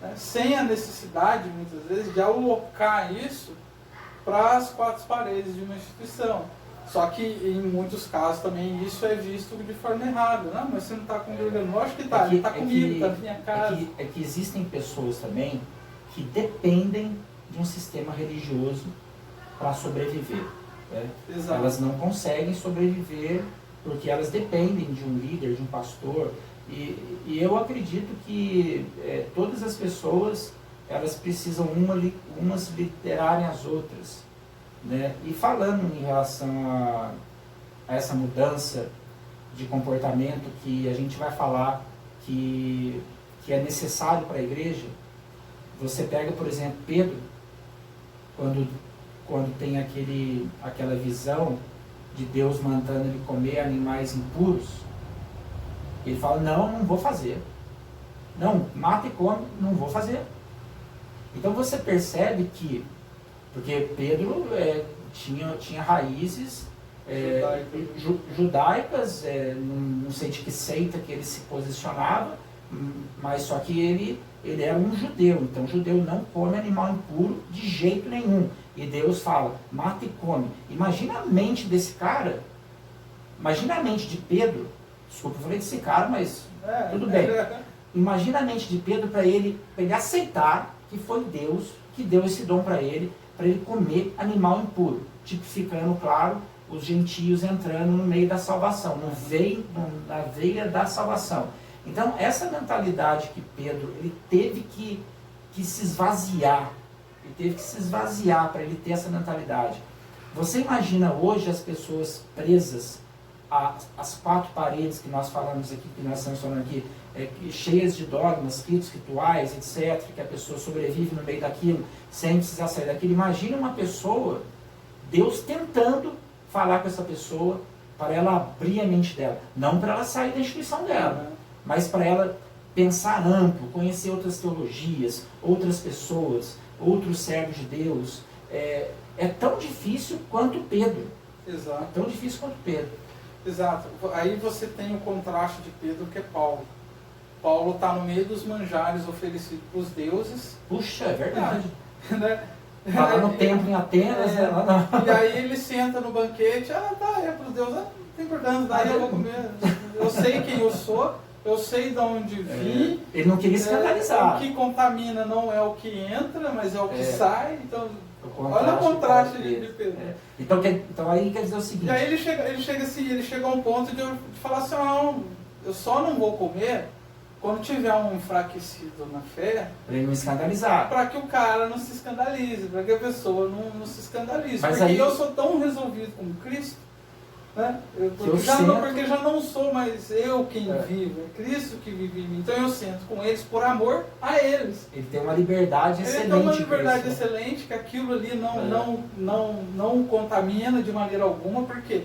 né, sem a necessidade, muitas vezes, de alocar isso para as quatro paredes de uma instituição. Só que em muitos casos também isso é visto de forma errada. Não, mas você não está congregando. Lógico que está, ele está comigo, está na minha casa. É que existem pessoas também que dependem de um sistema religioso para sobreviver. Né? Elas não conseguem sobreviver porque elas dependem de um líder, de um pastor. E eu acredito que todas as pessoas, elas precisam umas liderarem as outras. Né? E falando em relação a essa mudança de comportamento que a gente vai falar que é necessário para a igreja, você pega, por exemplo, Pedro, quando tem aquela visão de Deus mandando ele comer animais impuros, ele fala, não vou fazer. Não, mata e come, não vou fazer. Então você percebe que, porque Pedro tinha raízes judaicas, não sei de que seita que ele se posicionava, mas só que ele era um judeu, então o judeu não come animal impuro de jeito nenhum. E Deus fala, mata e come. Imagina a mente desse cara, imagina a mente de Pedro, desculpa, eu falei desse cara, mas tudo bem. Imagina a mente de Pedro para ele aceitar que foi Deus que deu esse dom para ele comer animal impuro, tipificando, claro, os gentios entrando no meio da salvação, na veia da salvação. Então, essa mentalidade que Pedro, ele teve que se esvaziar, para ele ter essa mentalidade. Você imagina hoje as pessoas presas às 4 paredes que nós falamos aqui, que nós estamos falando aqui, cheias de dogmas, ritos, rituais, etc., que a pessoa sobrevive no meio daquilo, sem precisar sair daquilo. Imagina uma pessoa, Deus tentando falar com essa pessoa, para ela abrir a mente dela, não para ela sair da instituição dela, mas para ela pensar amplo, conhecer outras teologias, outras pessoas, outros servos de Deus. É tão difícil quanto Pedro. Exato. É tão difícil quanto Pedro. Exato. Aí você tem o contraste de Pedro, que é Paulo. Paulo está no meio dos manjares oferecidos para os deuses. Puxa, é verdade. Né? Tá lá no templo em Atenas, E aí ele senta no banquete, é para os deuses, não tem importância, daí eu vou comer. Eu sei quem eu sou, eu sei de onde vim. Ele não queria escandalizar. O que contamina não é o que entra, mas é o que sai. Então, olha o contraste de Pedro. Então aí quer dizer o seguinte. E aí ele chega a um ponto de falar assim, não, eu só não vou comer quando tiver um enfraquecido na fé, para ele não escandalizar. Para que o cara não se escandalize, para que a pessoa não se escandalize. Mas porque aí, eu sou tão resolvido como Cristo, né? Porque já não sou mais eu quem vivo, é Cristo que vive em mim. Então eu sento com eles por amor a eles. Ele tem uma liberdade excelente. Ele tem uma liberdade excelente, que aquilo ali não contamina de maneira alguma, porque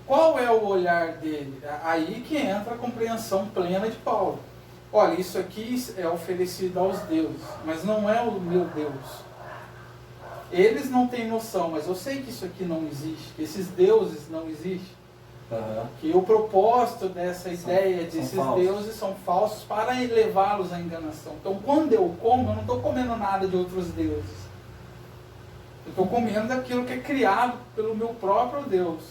qual é o olhar dele? Aí que entra a compreensão plena de Paulo. Olha, isso aqui é oferecido aos deuses, mas não é o meu Deus. Eles não têm noção, mas eu sei que isso aqui não existe, que esses deuses não existem. Que o propósito dessa ideia desses deuses são falsos para levá-los à enganação. Então, quando eu como, eu não estou comendo nada de outros deuses. Eu estou comendo daquilo que é criado pelo meu próprio Deus.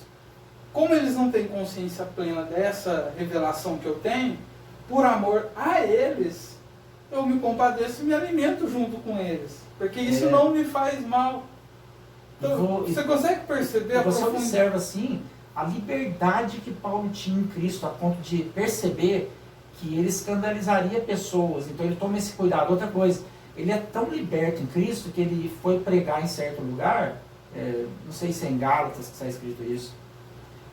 Como eles não têm consciência plena dessa revelação que eu tenho, por amor a eles, eu me compadeço e me alimento junto com eles. Porque isso não me faz mal. Então, você consegue perceber a profundidade? Você observa assim a liberdade que Paulo tinha em Cristo, a ponto de perceber que ele escandalizaria pessoas. Então ele toma esse cuidado. Outra coisa, ele é tão liberto em Cristo que ele foi pregar em certo lugar, não sei se é em Gálatas que está escrito isso,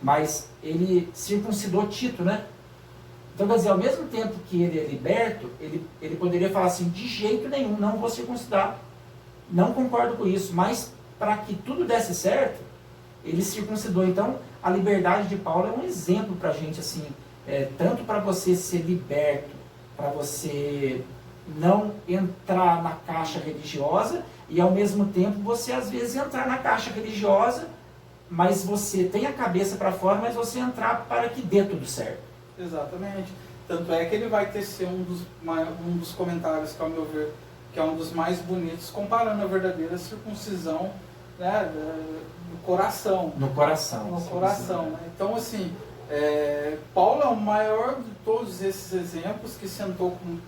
mas ele circuncidou Tito, né? Então, quer dizer, ao mesmo tempo que ele é liberto, ele poderia falar assim, de jeito nenhum, não vou circuncidar, não concordo com isso, mas para que tudo desse certo, ele circuncidou. Então, a liberdade de Paulo é um exemplo para a gente, assim, tanto para você ser liberto, para você não entrar na caixa religiosa, e ao mesmo tempo você às vezes entrar na caixa religiosa, mas você tem a cabeça para fora, mas você entrar para que dê tudo certo. Exatamente. Tanto é que ele vai tecer um dos comentários que, ao meu ver, que é um dos mais bonitos, comparando a verdadeira circuncisão, né, do coração. No coração. No coração. Né? Então, assim, Paulo é o maior de todos esses exemplos, que sentou com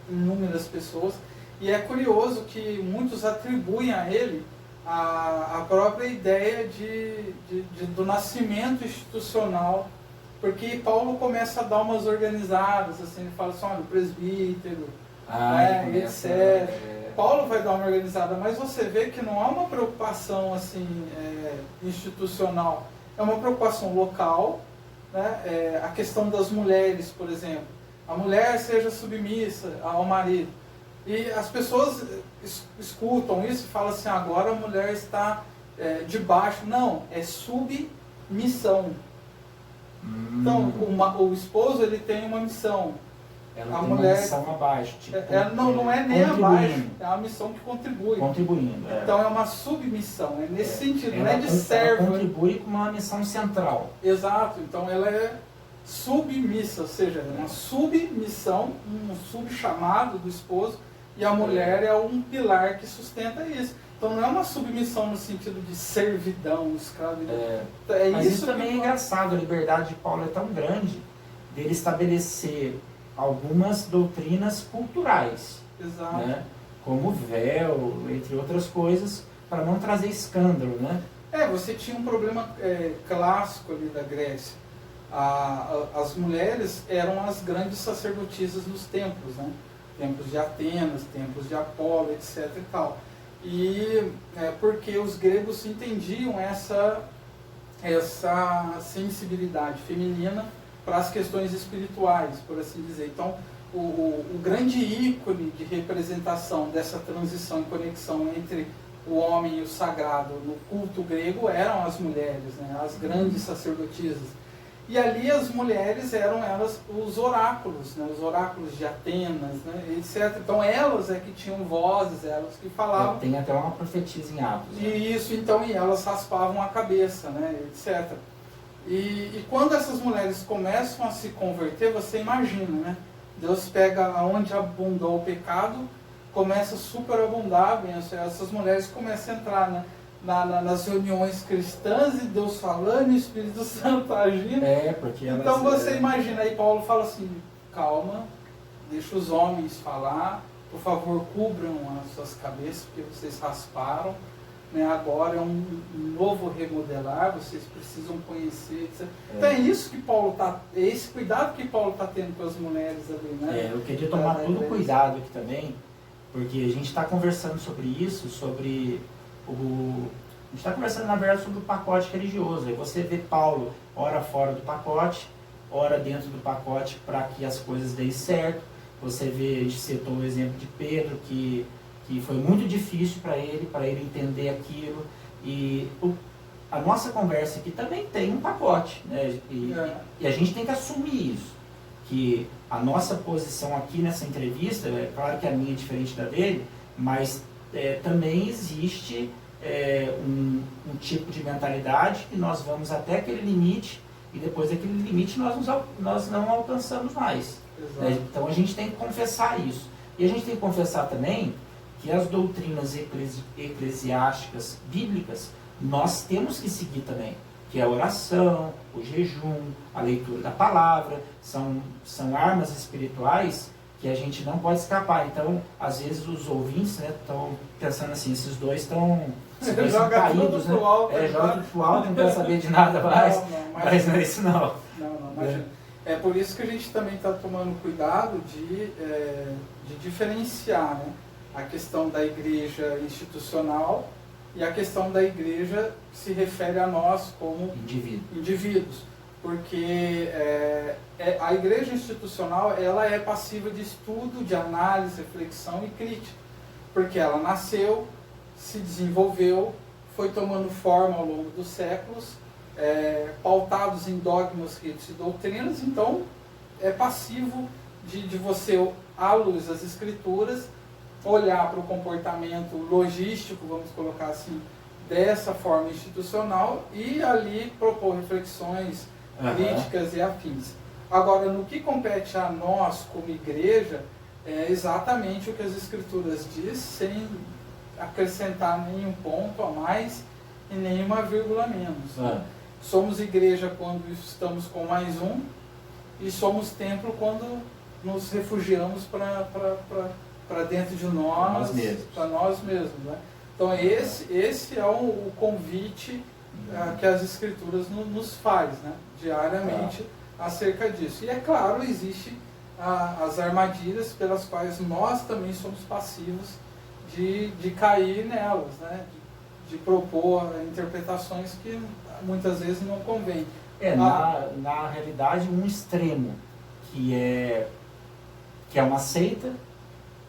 inúmeras pessoas, e é curioso que muitos atribuem a ele a própria ideia do nascimento institucional, porque Paulo começa a dar umas organizadas, assim, ele fala assim, olha, o presbítero, etc. Paulo vai dar uma organizada, mas você vê que não há uma preocupação assim, institucional, é uma preocupação local, né? A questão das mulheres, por exemplo, a mulher seja submissa ao marido, e as pessoas escutam isso e falam assim, agora a mulher está debaixo, não, é submissão. Então, o esposo ele tem uma missão, Ela a tem mulher, uma missão abaixo. Tipo, não é nem abaixo, é uma missão que contribui. Contribuindo. Então é uma submissão, é nesse sentido, não ela é de servo. Ela contribui com uma missão central. Exato, então ela é submissa, ou seja, é uma submissão, um subchamado do esposo, e a mulher é um pilar que sustenta isso. Então não é uma submissão no sentido de servidão, escravidão. Mas isso também é engraçado, a liberdade de Paulo é tão grande dele estabelecer algumas doutrinas culturais, Exato. Né? Como o véu, entre outras coisas, para não trazer escândalo, né? Você tinha um problema clássico ali da Grécia. As mulheres eram as grandes sacerdotisas nos templos, né? Templos de Atenas, templos de Apolo, etc. e tal. E porque os gregos entendiam essa sensibilidade feminina para as questões espirituais, por assim dizer. Então, o grande ícone de representação dessa transição e conexão entre o homem e o sagrado no culto grego eram as mulheres, né? As grandes sacerdotisas. E ali as mulheres eram elas os oráculos, né? Os oráculos de Atenas, né? Etc. Então elas é que tinham vozes, elas que falavam. Tem até uma profetisa em Atos. Né? Isso, então, e elas raspavam a cabeça, né? Etc. E quando essas mulheres começam a se converter, você imagina, né? Deus pega aonde abundou o pecado, começa a superabundar, essas mulheres começam a entrar, né? Nas reuniões cristãs, e Deus falando, e o Espírito Santo agindo. Porque então você imagina, aí Paulo fala assim, calma, deixa os homens falar, por favor cubram as suas cabeças, porque vocês rasparam, né? Agora é um novo remodelar, vocês precisam conhecer, etc. Então é isso que Paulo está, esse cuidado que Paulo está tendo com as mulheres ali, né? Eu queria tomar todo cuidado aqui também, porque a gente está conversando sobre isso, sobre a gente está conversando, na verdade, sobre o pacote religioso. Aí você vê Paulo, ora fora do pacote, ora dentro do pacote para que as coisas deem certo. Você vê, a gente citou o exemplo de Pedro, que foi muito difícil para ele entender aquilo. E a nossa conversa aqui também tem um pacote, né? E a gente tem que assumir isso. Que a nossa posição aqui nessa entrevista, é claro que a minha é diferente da dele, mas também existe um tipo de mentalidade que nós vamos até aquele limite e depois daquele limite nós não alcançamos mais. Então a gente tem que confessar isso. E a gente tem que confessar também que as doutrinas eclesiásticas bíblicas nós temos que seguir também, que é a oração, o jejum, a leitura da palavra, são armas espirituais que a gente não pode escapar. Então, às vezes os ouvintes estão pensando assim, esses dois estão caídos, né? Joga tudo pro alto, não quer saber de nada mais, mas não é isso não. Não, imagina. É por isso que a gente também está tomando cuidado de diferenciar, né? A questão da igreja institucional e a questão da igreja que se refere a nós como indivíduos. Porque a igreja institucional ela é passiva de estudo, de análise, reflexão e crítica. Porque ela nasceu, se desenvolveu, foi tomando forma ao longo dos séculos, pautados em dogmas, ritos e doutrinas. Então é passivo de você, à luz das escrituras, olhar para o comportamento logístico, vamos colocar assim, dessa forma institucional e ali propor reflexões críticas e afins. Agora, no que compete a nós como igreja, é exatamente o que as escrituras diz, sem acrescentar nenhum ponto a mais e nenhuma vírgula a menos. Somos igreja quando estamos com mais um e somos templo quando nos refugiamos para dentro de nós, para nós mesmos. Né? Então esse é o convite que as escrituras nos faz, né? Diariamente acerca disso. E é claro, existe as armadilhas pelas quais nós também somos passivos de cair nelas, né? De propor interpretações que muitas vezes não convém. Na realidade, um extremo que é uma seita,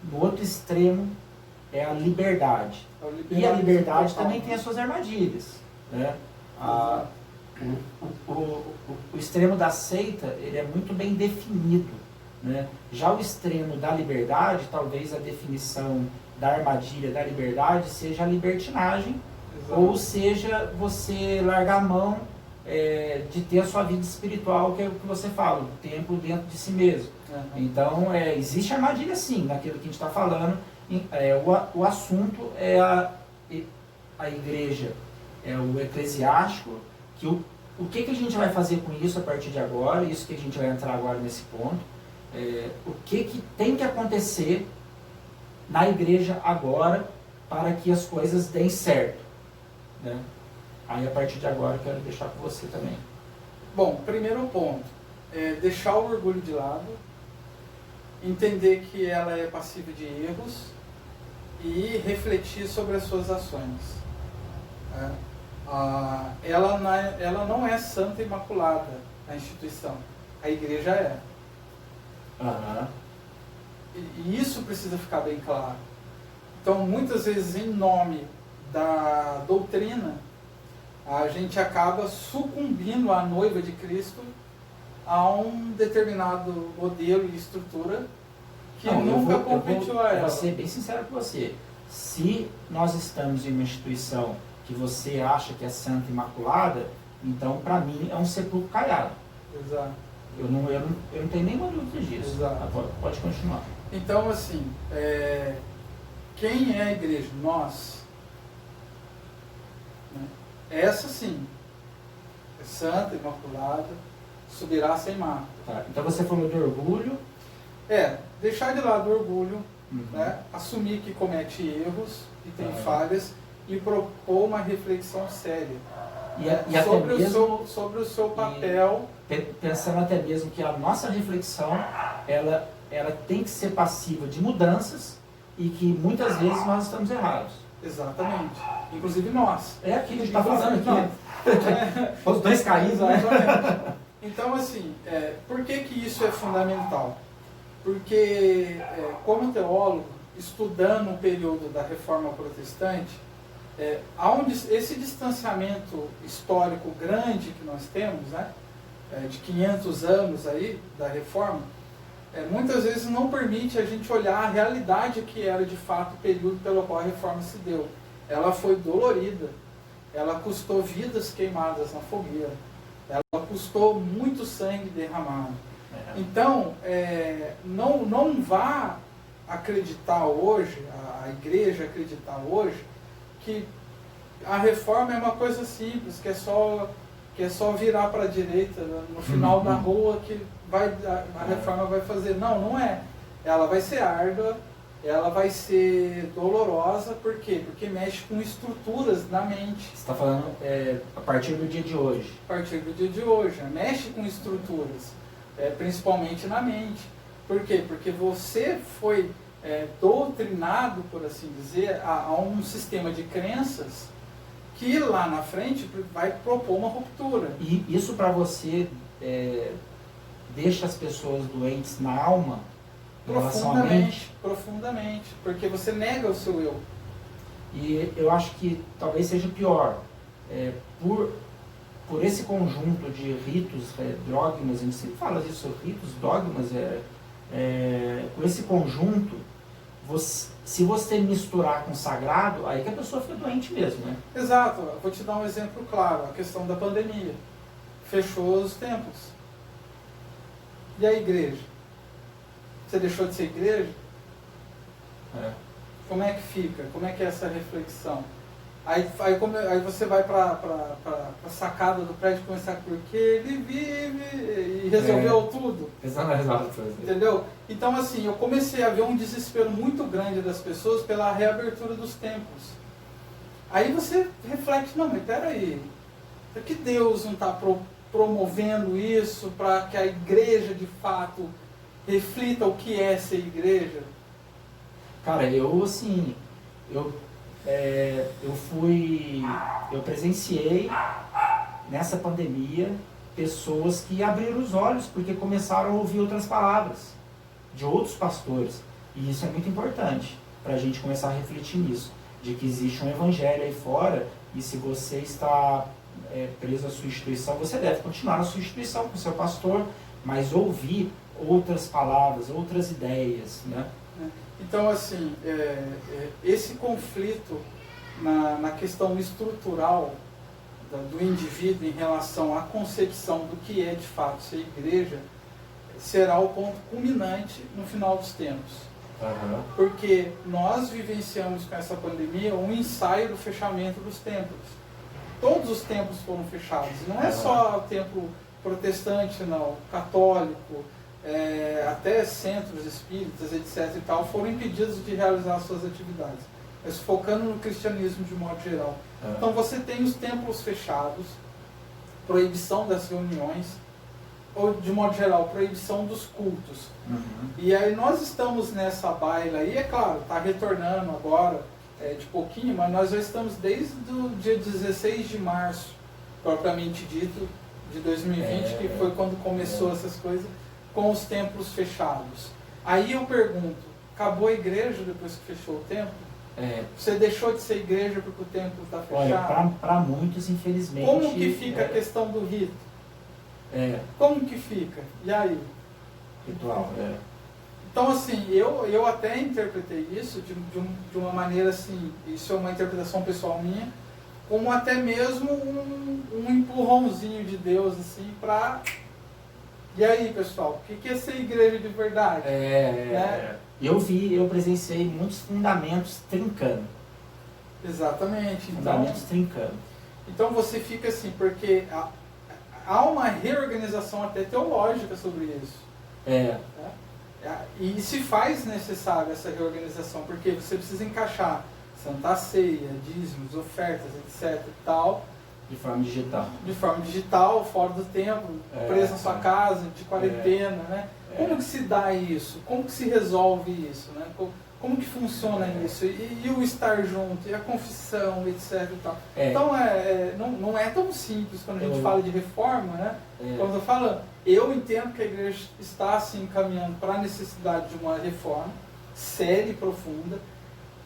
no outro extremo é a liberdade. E a liberdade também tem as suas armadilhas. Né? O extremo da seita ele é muito bem definido. né? Já o extremo da liberdade, talvez a definição da armadilha da liberdade seja a libertinagem, ou seja, você largar a mão de ter a sua vida espiritual, que é o que você fala, o templo dentro de si mesmo. Então, existe armadilha sim, naquilo que a gente está falando. O assunto é a igreja, é o eclesiástico, que o que a gente vai fazer com isso a partir de agora, isso que a gente vai entrar agora nesse ponto, o que tem que acontecer na igreja agora para que as coisas deem certo, né? Aí a partir de agora eu quero deixar com você também. Bom, primeiro ponto, deixar o orgulho de lado, entender que ela é passível de erros e refletir sobre as suas ações. Ela não é santa e imaculada, a instituição. A igreja é. E isso precisa ficar bem claro. Então, muitas vezes, em nome da doutrina, a gente acaba sucumbindo à noiva de Cristo a um determinado modelo e estrutura que nunca competiu a ela. Eu vou ser bem sincero com você. Se nós estamos em uma instituição que você acha que é santa e imaculada, então, para mim, é um sepulcro caiado. Exato. Eu não tenho nenhuma dúvida disso. Exato. Pode continuar. Então, assim, quem é a igreja? Nós. Né? Essa sim, é santa, imaculada, subirá sem mácula. Tá. Então você falou do orgulho. Deixar de lado o orgulho, né? Assumir que comete erros, que tem falhas, e propor uma reflexão séria sobre o seu papel. Pensando até mesmo que a nossa reflexão, ela tem que ser passiva de mudanças e que muitas vezes nós estamos errados. Exatamente. Inclusive nós. É aquilo que a gente está falando aqui. Os dois carismas. Então, assim, por que isso é fundamental? Porque, como teólogo, estudando o período da Reforma Protestante, há esse distanciamento histórico grande que nós temos, né, de 500 anos aí da Reforma, muitas vezes não permite a gente olhar a realidade que era de fato o período pelo qual a Reforma se deu. Ela foi dolorida, ela custou vidas queimadas na fogueira, ela custou muito sangue derramado. Então, não vá acreditar hoje, a igreja acreditar hoje, que a reforma é uma coisa simples, que é só virar para a direita no final da rua que a reforma vai fazer. Não é. Ela vai ser árdua, ela vai ser dolorosa, por quê? Porque mexe com estruturas na mente. Você está falando a partir do dia de hoje? A partir do dia de hoje. Mexe com estruturas, principalmente na mente. Por quê? Porque você foi doutrinado, por assim dizer, a um sistema de crenças que lá na frente vai propor uma ruptura. E isso para você deixa as pessoas doentes na alma? Profundamente, porque você nega o seu eu. E eu acho que talvez seja pior, por esse conjunto de ritos, dogmas, a gente sempre fala disso, ritos, dogmas, com esse conjunto, se você misturar com o sagrado, aí que a pessoa fica doente mesmo, né? Exato. Eu vou te dar um exemplo claro, a questão da pandemia. Fechou os templos. E a igreja? Você deixou de ser igreja? Como é que fica? Como é que é essa reflexão? Aí você vai para a sacada do prédio e começar porque ele vive e resolveu tudo. Exato. Entendeu? Então, assim, eu comecei a ver um desespero muito grande das pessoas pela reabertura dos templos. Aí você reflete, não, mas peraí, por que Deus não está promovendo isso para que a igreja, de fato, reflita o que é ser igreja? Cara, eu presenciei nessa pandemia pessoas que abriram os olhos porque começaram a ouvir outras palavras de outros pastores. E isso é muito importante para a gente começar a refletir nisso, de que existe um evangelho aí fora e se você está preso à sua instituição, você deve continuar na sua instituição com o seu pastor, mas ouvir outras palavras, outras ideias, né? Então, assim, esse conflito na questão estrutural do indivíduo em relação à concepção do que é de fato ser igreja será o ponto culminante no final dos tempos. Uhum. Porque nós vivenciamos com essa pandemia um ensaio do fechamento dos templos. Todos os templos foram fechados. Não é só o templo protestante, não. Católico, até centros espíritas, etc. e tal, foram impedidos de realizar suas atividades. Mas focando no cristianismo de modo geral. Então você tem os templos fechados, proibição das reuniões, ou de modo geral, proibição dos cultos. E aí nós estamos nessa baila aí, é claro, está retornando agora de pouquinho, mas nós já estamos desde o dia 16 de março, propriamente dito, de 2020, que foi quando começou essas coisas, com os templos fechados. Aí eu pergunto, acabou a igreja depois que fechou o templo? Você deixou de ser igreja porque o templo está fechado? Olha, para muitos, infelizmente... Como que fica a questão do rito? Como que fica? E aí? Ritual, Então, assim, eu até interpretei isso de uma maneira assim, isso é uma interpretação pessoal minha, como até mesmo um empurrãozinho de Deus, assim, para... E aí, pessoal, o que é ser igreja de verdade? Eu presenciei muitos fundamentos trincando. Exatamente. Fundamentos trincando. Então você fica assim, porque há uma reorganização até teológica sobre isso. E se faz necessária essa reorganização, porque você precisa encaixar Santa Ceia, dízimos, ofertas, etc. e tal. De forma digital. De forma digital, fora do templo, preso na sua casa, de quarentena, né? Como que se dá isso? Como que se resolve isso? Né? Como que funciona isso? E o estar junto, e a confissão, etc. E tal. Então, não é tão simples quando a gente fala de reforma, né? Quando eu estou falando, eu entendo que a igreja está se encaminhando para a necessidade de uma reforma séria e profunda,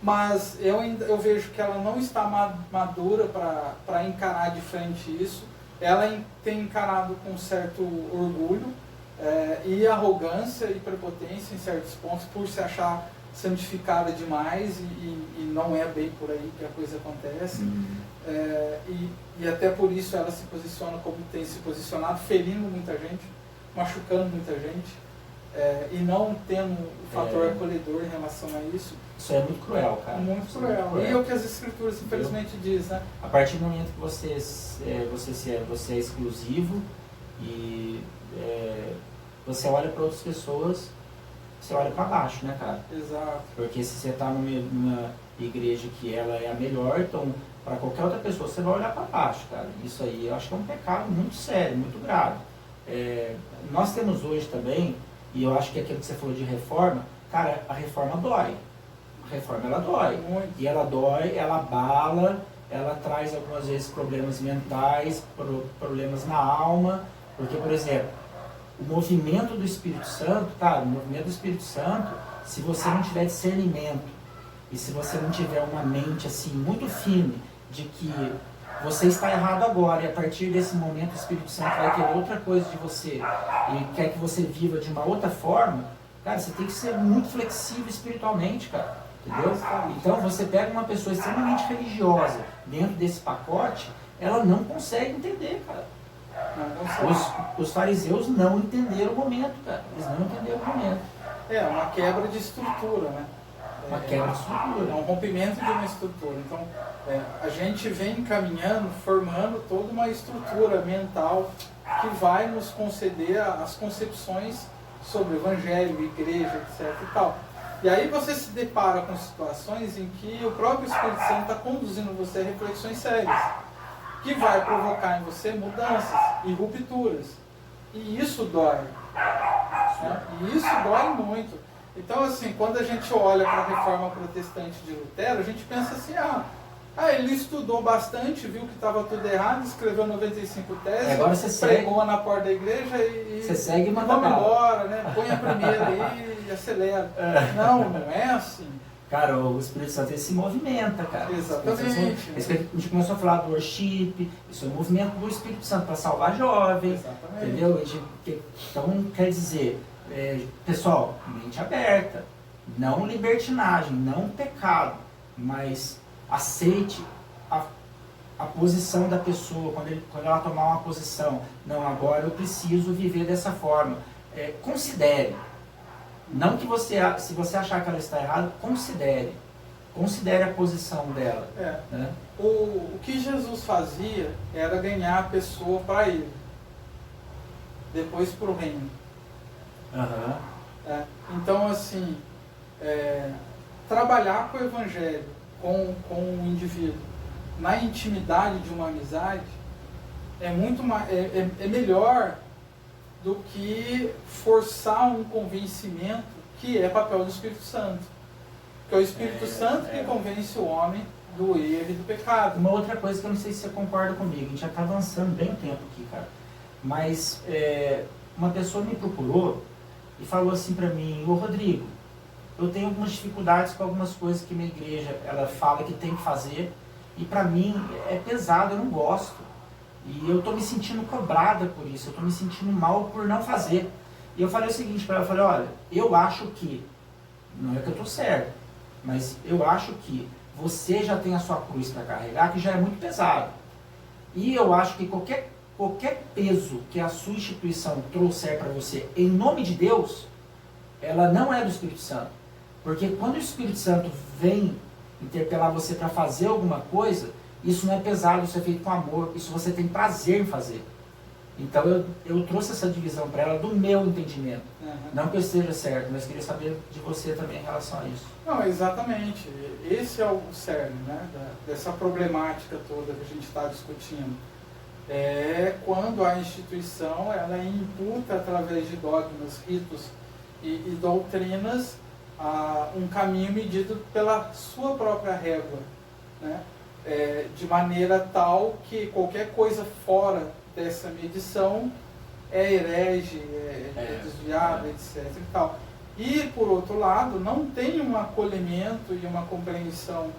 mas eu vejo que ela não está madura para encarar de frente isso. Ela tem encarado com certo orgulho e arrogância e prepotência em certos pontos, por se achar santificada demais, e não é bem por aí que a coisa acontece. E até por isso ela se posiciona como tem se posicionado, ferindo muita gente, machucando muita gente, e não tendo o fator acolhedor em relação a isso. Isso é muito cruel, cara. Muito cruel. E é o que as escrituras infelizmente dizem, né? A partir do momento que você é exclusivo e você olha para outras pessoas, você olha para baixo, né, cara? Exato. Porque se você está numa igreja que ela é a melhor, então para qualquer outra pessoa você vai olhar para baixo, cara. Isso aí eu acho que é um pecado muito sério, muito grave. Nós temos hoje também, e eu acho que aquilo que você falou de reforma, cara, a reforma dói. A reforma, ela dói. Muito. E ela dói, ela abala, ela traz algumas vezes problemas mentais, problemas na alma. Porque, por exemplo, o movimento do Espírito Santo, cara, o movimento do Espírito Santo, se você não tiver discernimento e se você não tiver uma mente assim muito firme de que você está errado agora e a partir desse momento o Espírito Santo vai querer outra coisa de você e quer que você viva de uma outra forma, cara, você tem que ser muito flexível espiritualmente, cara, entendeu? Então você pega uma pessoa extremamente religiosa dentro desse pacote, ela não consegue entender, cara. Os fariseus não entenderam o momento, cara. Eles não entenderam o momento. É uma quebra de estrutura, né? Uma quebra de estrutura. É um rompimento de uma estrutura. Então, a gente vem caminhando, formando toda uma estrutura mental que vai nos conceder as concepções sobre o evangelho, igreja, etc. e tal. E aí você se depara com situações em que o próprio Espírito Santo está conduzindo você a reflexões sérias, que vai provocar em você mudanças e rupturas. E isso dói. Né? E isso dói muito. Então, assim, quando a gente olha para a reforma protestante de Lutero, a gente pensa assim, ele estudou bastante, viu que estava tudo errado, escreveu 95 teses, agora você pregou na porta da igreja e você segue e vamos embora, né? Põe a primeira aí e acelera. Não é assim. Cara, o Espírito Santo se movimenta, cara. Exatamente. A gente começou a falar do worship, isso é um movimento do Espírito Santo para salvar jovens. Exatamente. Entendeu? Então, quer dizer, pessoal, mente aberta, não libertinagem, não pecado, mas aceite a posição da pessoa, quando ela tomar uma posição. Não, agora eu preciso viver dessa forma. Considere. Não que se você achar que ela está errada, considere. Considere a posição dela. Né? O que Jesus fazia era ganhar a pessoa para ele, depois para o reino. Então, assim, trabalhar com o evangelho, com o indivíduo, na intimidade de uma amizade, é melhor do que forçar um convencimento que é papel do Espírito Santo. Que é o Espírito Santo que convence o homem do erro e do pecado. Uma outra coisa que eu não sei se você concorda comigo, a gente já está avançando bem tempo aqui, cara, mas uma pessoa me procurou e falou assim para mim: ô Rodrigo, eu tenho algumas dificuldades com algumas coisas que minha igreja ela fala que tem que fazer, e para mim é pesado, eu não gosto. E eu estou me sentindo cobrada por isso, eu estou me sentindo mal por não fazer. E eu falei o seguinte para ela, eu falei: olha, eu acho que, não é que eu estou certo, mas eu acho que você já tem a sua cruz para carregar, que já é muito pesado. E eu acho que qualquer peso que a sua instituição trouxer para você, em nome de Deus, ela não é do Espírito Santo. Porque quando o Espírito Santo vem interpelar você para fazer alguma coisa, isso não é pesado, isso é feito com amor, isso você tem prazer em fazer. Então eu trouxe essa divisão para ela do meu entendimento. Não que eu esteja certo, mas queria saber de você também em relação a isso. Não, exatamente. Esse é o cerne, né, dessa problemática toda que a gente está discutindo. É quando a instituição ela imputa através de dogmas, ritos e doutrinas um caminho medido pela sua própria régua, né? De maneira tal que qualquer coisa fora dessa medição é herege, é desviada, etc. E tal. E, por outro lado, não tem um acolhimento e uma compreensão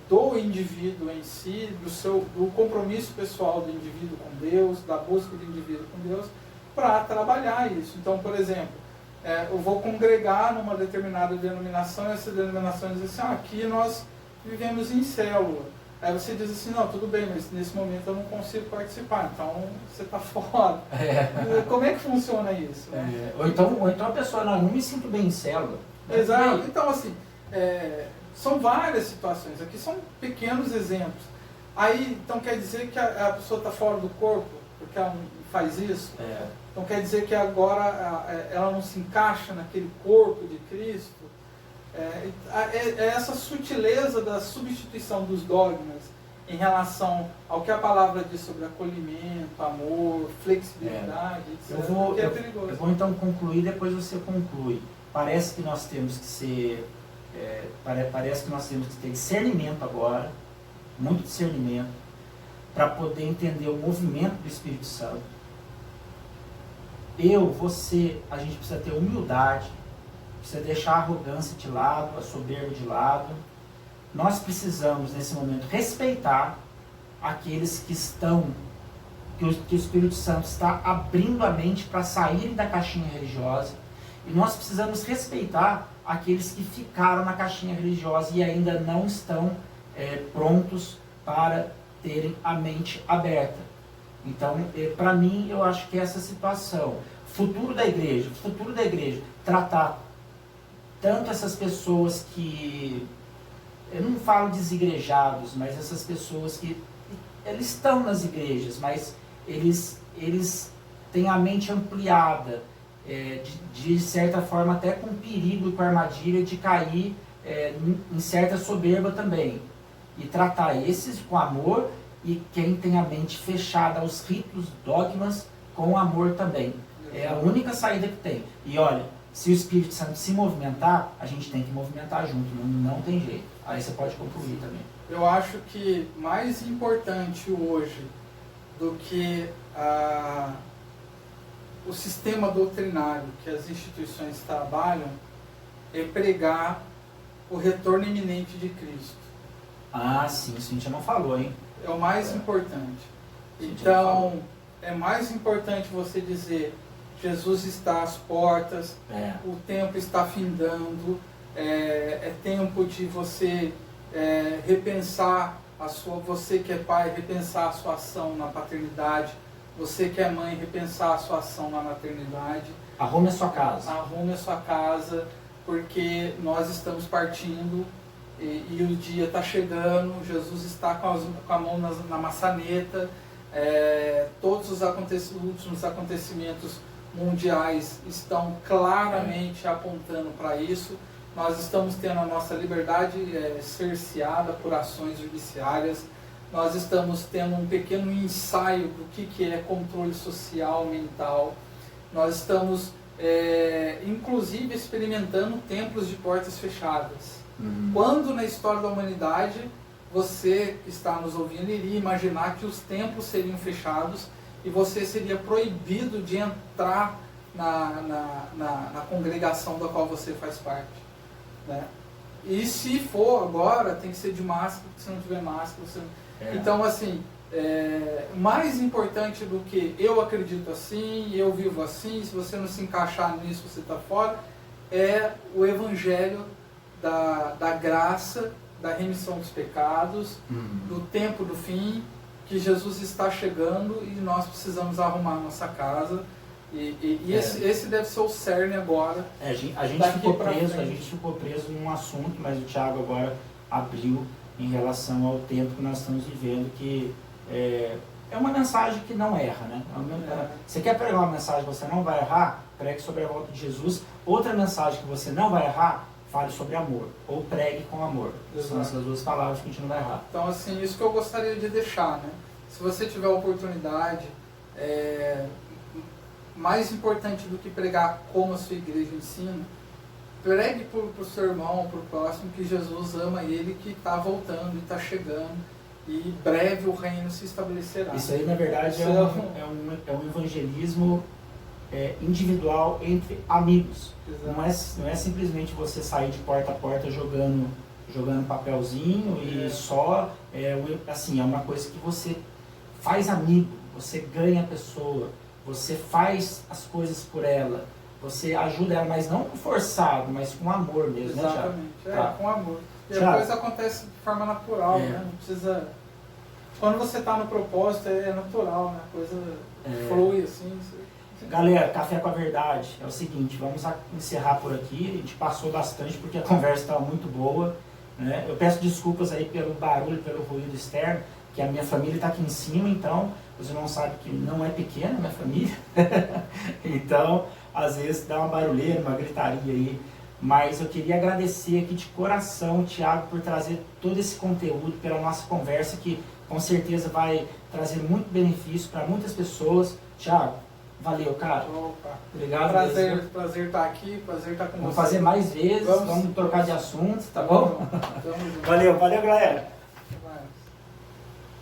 do indivíduo em si, do compromisso pessoal do indivíduo com Deus, da busca do indivíduo com Deus, para trabalhar isso. Então, por exemplo, eu vou congregar numa determinada denominação, e essa denominação diz assim: aqui nós vivemos em célula. Aí você diz assim: não, tudo bem, mas nesse momento eu não consigo participar, então você está fora. Como é que funciona isso? Né? Ou então a pessoa: não me sinto bem em célula. Exato. Então, assim, são várias situações, aqui são pequenos exemplos. Aí, então quer dizer que a pessoa está fora do corpo, porque ela não faz isso? Então quer dizer que agora ela não se encaixa naquele corpo de Cristo? Essa sutileza da substituição dos dogmas em relação ao que a palavra diz sobre acolhimento, amor, flexibilidade, etc. É perigoso. Eu vou então concluir, depois você conclui. Parece que nós temos que ser... parece que nós temos que ter discernimento agora, muito discernimento, para poder entender o movimento do Espírito Santo. Você, a gente precisa ter humildade, precisa deixar a arrogância de lado, a soberba de lado. Nós precisamos, nesse momento, respeitar aqueles que o Espírito Santo está abrindo a mente para saírem da caixinha religiosa. E nós precisamos respeitar aqueles que ficaram na caixinha religiosa e ainda não estão prontos para terem a mente aberta. Então, para mim, eu acho que essa situação, futuro da igreja, tratar tanto essas pessoas que, eu não falo desigrejados, mas essas pessoas que eles estão nas igrejas, mas eles têm a mente ampliada, de certa forma até com perigo e com armadilha de cair em certa soberba também. E tratar esses com amor, e quem tem a mente fechada aos ritos, dogmas, com amor também. É a única saída que tem. E olha, se o Espírito Santo se movimentar, a gente tem que movimentar junto, não tem jeito. Aí você pode concluir também. Eu acho que mais importante hoje do que o sistema doutrinário que as instituições trabalham é pregar o retorno iminente de Cristo. Ah, sim, isso a gente não falou, hein? É o mais importante. Então, é mais importante você dizer: Jesus está às portas, o tempo está findando, é tempo de você repensar você que é pai, repensar a sua ação na paternidade, você que é mãe, repensar a sua ação na maternidade. Arrume a sua casa. Arrume a sua casa, porque nós estamos partindo e o dia está chegando, Jesus está com a mão na maçaneta, todos os últimos acontecimentos mundiais estão claramente apontando para isso. Nós estamos tendo a nossa liberdade cerceada por ações judiciárias, nós estamos tendo um pequeno ensaio do que é controle social, mental, nós estamos inclusive experimentando templos de portas fechadas. Quando na história da humanidade você que está nos ouvindo iria imaginar que os templos seriam fechados e você seria proibido de entrar na congregação da qual você faz parte, né? E se for agora, tem que ser de máscara, porque se não tiver máscara, você... Então, assim, mais importante do que eu acredito assim, eu vivo assim, se você não se encaixar nisso, você está fora, é o evangelho da graça, da remissão dos pecados, do tempo do fim, que Jesus está chegando e nós precisamos arrumar a nossa casa. Esse deve ser o cerne agora. A gente ficou preso num assunto, mas o Thiago agora abriu em relação ao tempo que nós estamos vivendo, que é uma mensagem que não erra, né? Você quer pregar uma mensagem que você não vai errar? Pregue sobre a volta de Jesus. Outra mensagem que você não vai errar, fale sobre amor, ou pregue com amor. São essas duas palavras que a gente não vai errar. Então, assim, isso que eu gostaria de deixar, né? Se você tiver a oportunidade, mais importante do que pregar como a sua igreja ensina, pregue para o seu irmão, para o próximo, que Jesus ama ele, que está voltando e está chegando, e breve o reino se estabelecerá. Isso aí, na verdade, é um evangelismo individual entre amigos. Não é simplesmente você sair de porta a porta jogando papelzinho e só, assim, é uma coisa que você faz amigo, você ganha a pessoa, você faz as coisas por ela, você ajuda ela, mas não forçado, mas com amor mesmo. Exatamente, né, Thiago? Com amor. E Thiago, a coisa acontece de forma natural, né? Não precisa... Quando você está no propósito, é natural, né? A coisa flui assim. Galera, Café com a Verdade, é o seguinte, vamos encerrar por aqui, a gente passou bastante porque a conversa estava muito boa, né? Eu peço desculpas aí pelo barulho, pelo ruído externo, que a minha família está aqui em cima, então, os irmãos sabem que não é pequena a minha família, então, às vezes dá uma barulheira, uma gritaria aí, mas eu queria agradecer aqui de coração o Thiago por trazer todo esse conteúdo, pela nossa conversa, que com certeza vai trazer muito benefício para muitas pessoas. Thiago, valeu, cara. Opa. Obrigado. Prazer estar aqui, prazer estar com você. Vamos fazer mais vezes, vamos trocar de assuntos, tá bom? Tamo junto. Valeu, galera.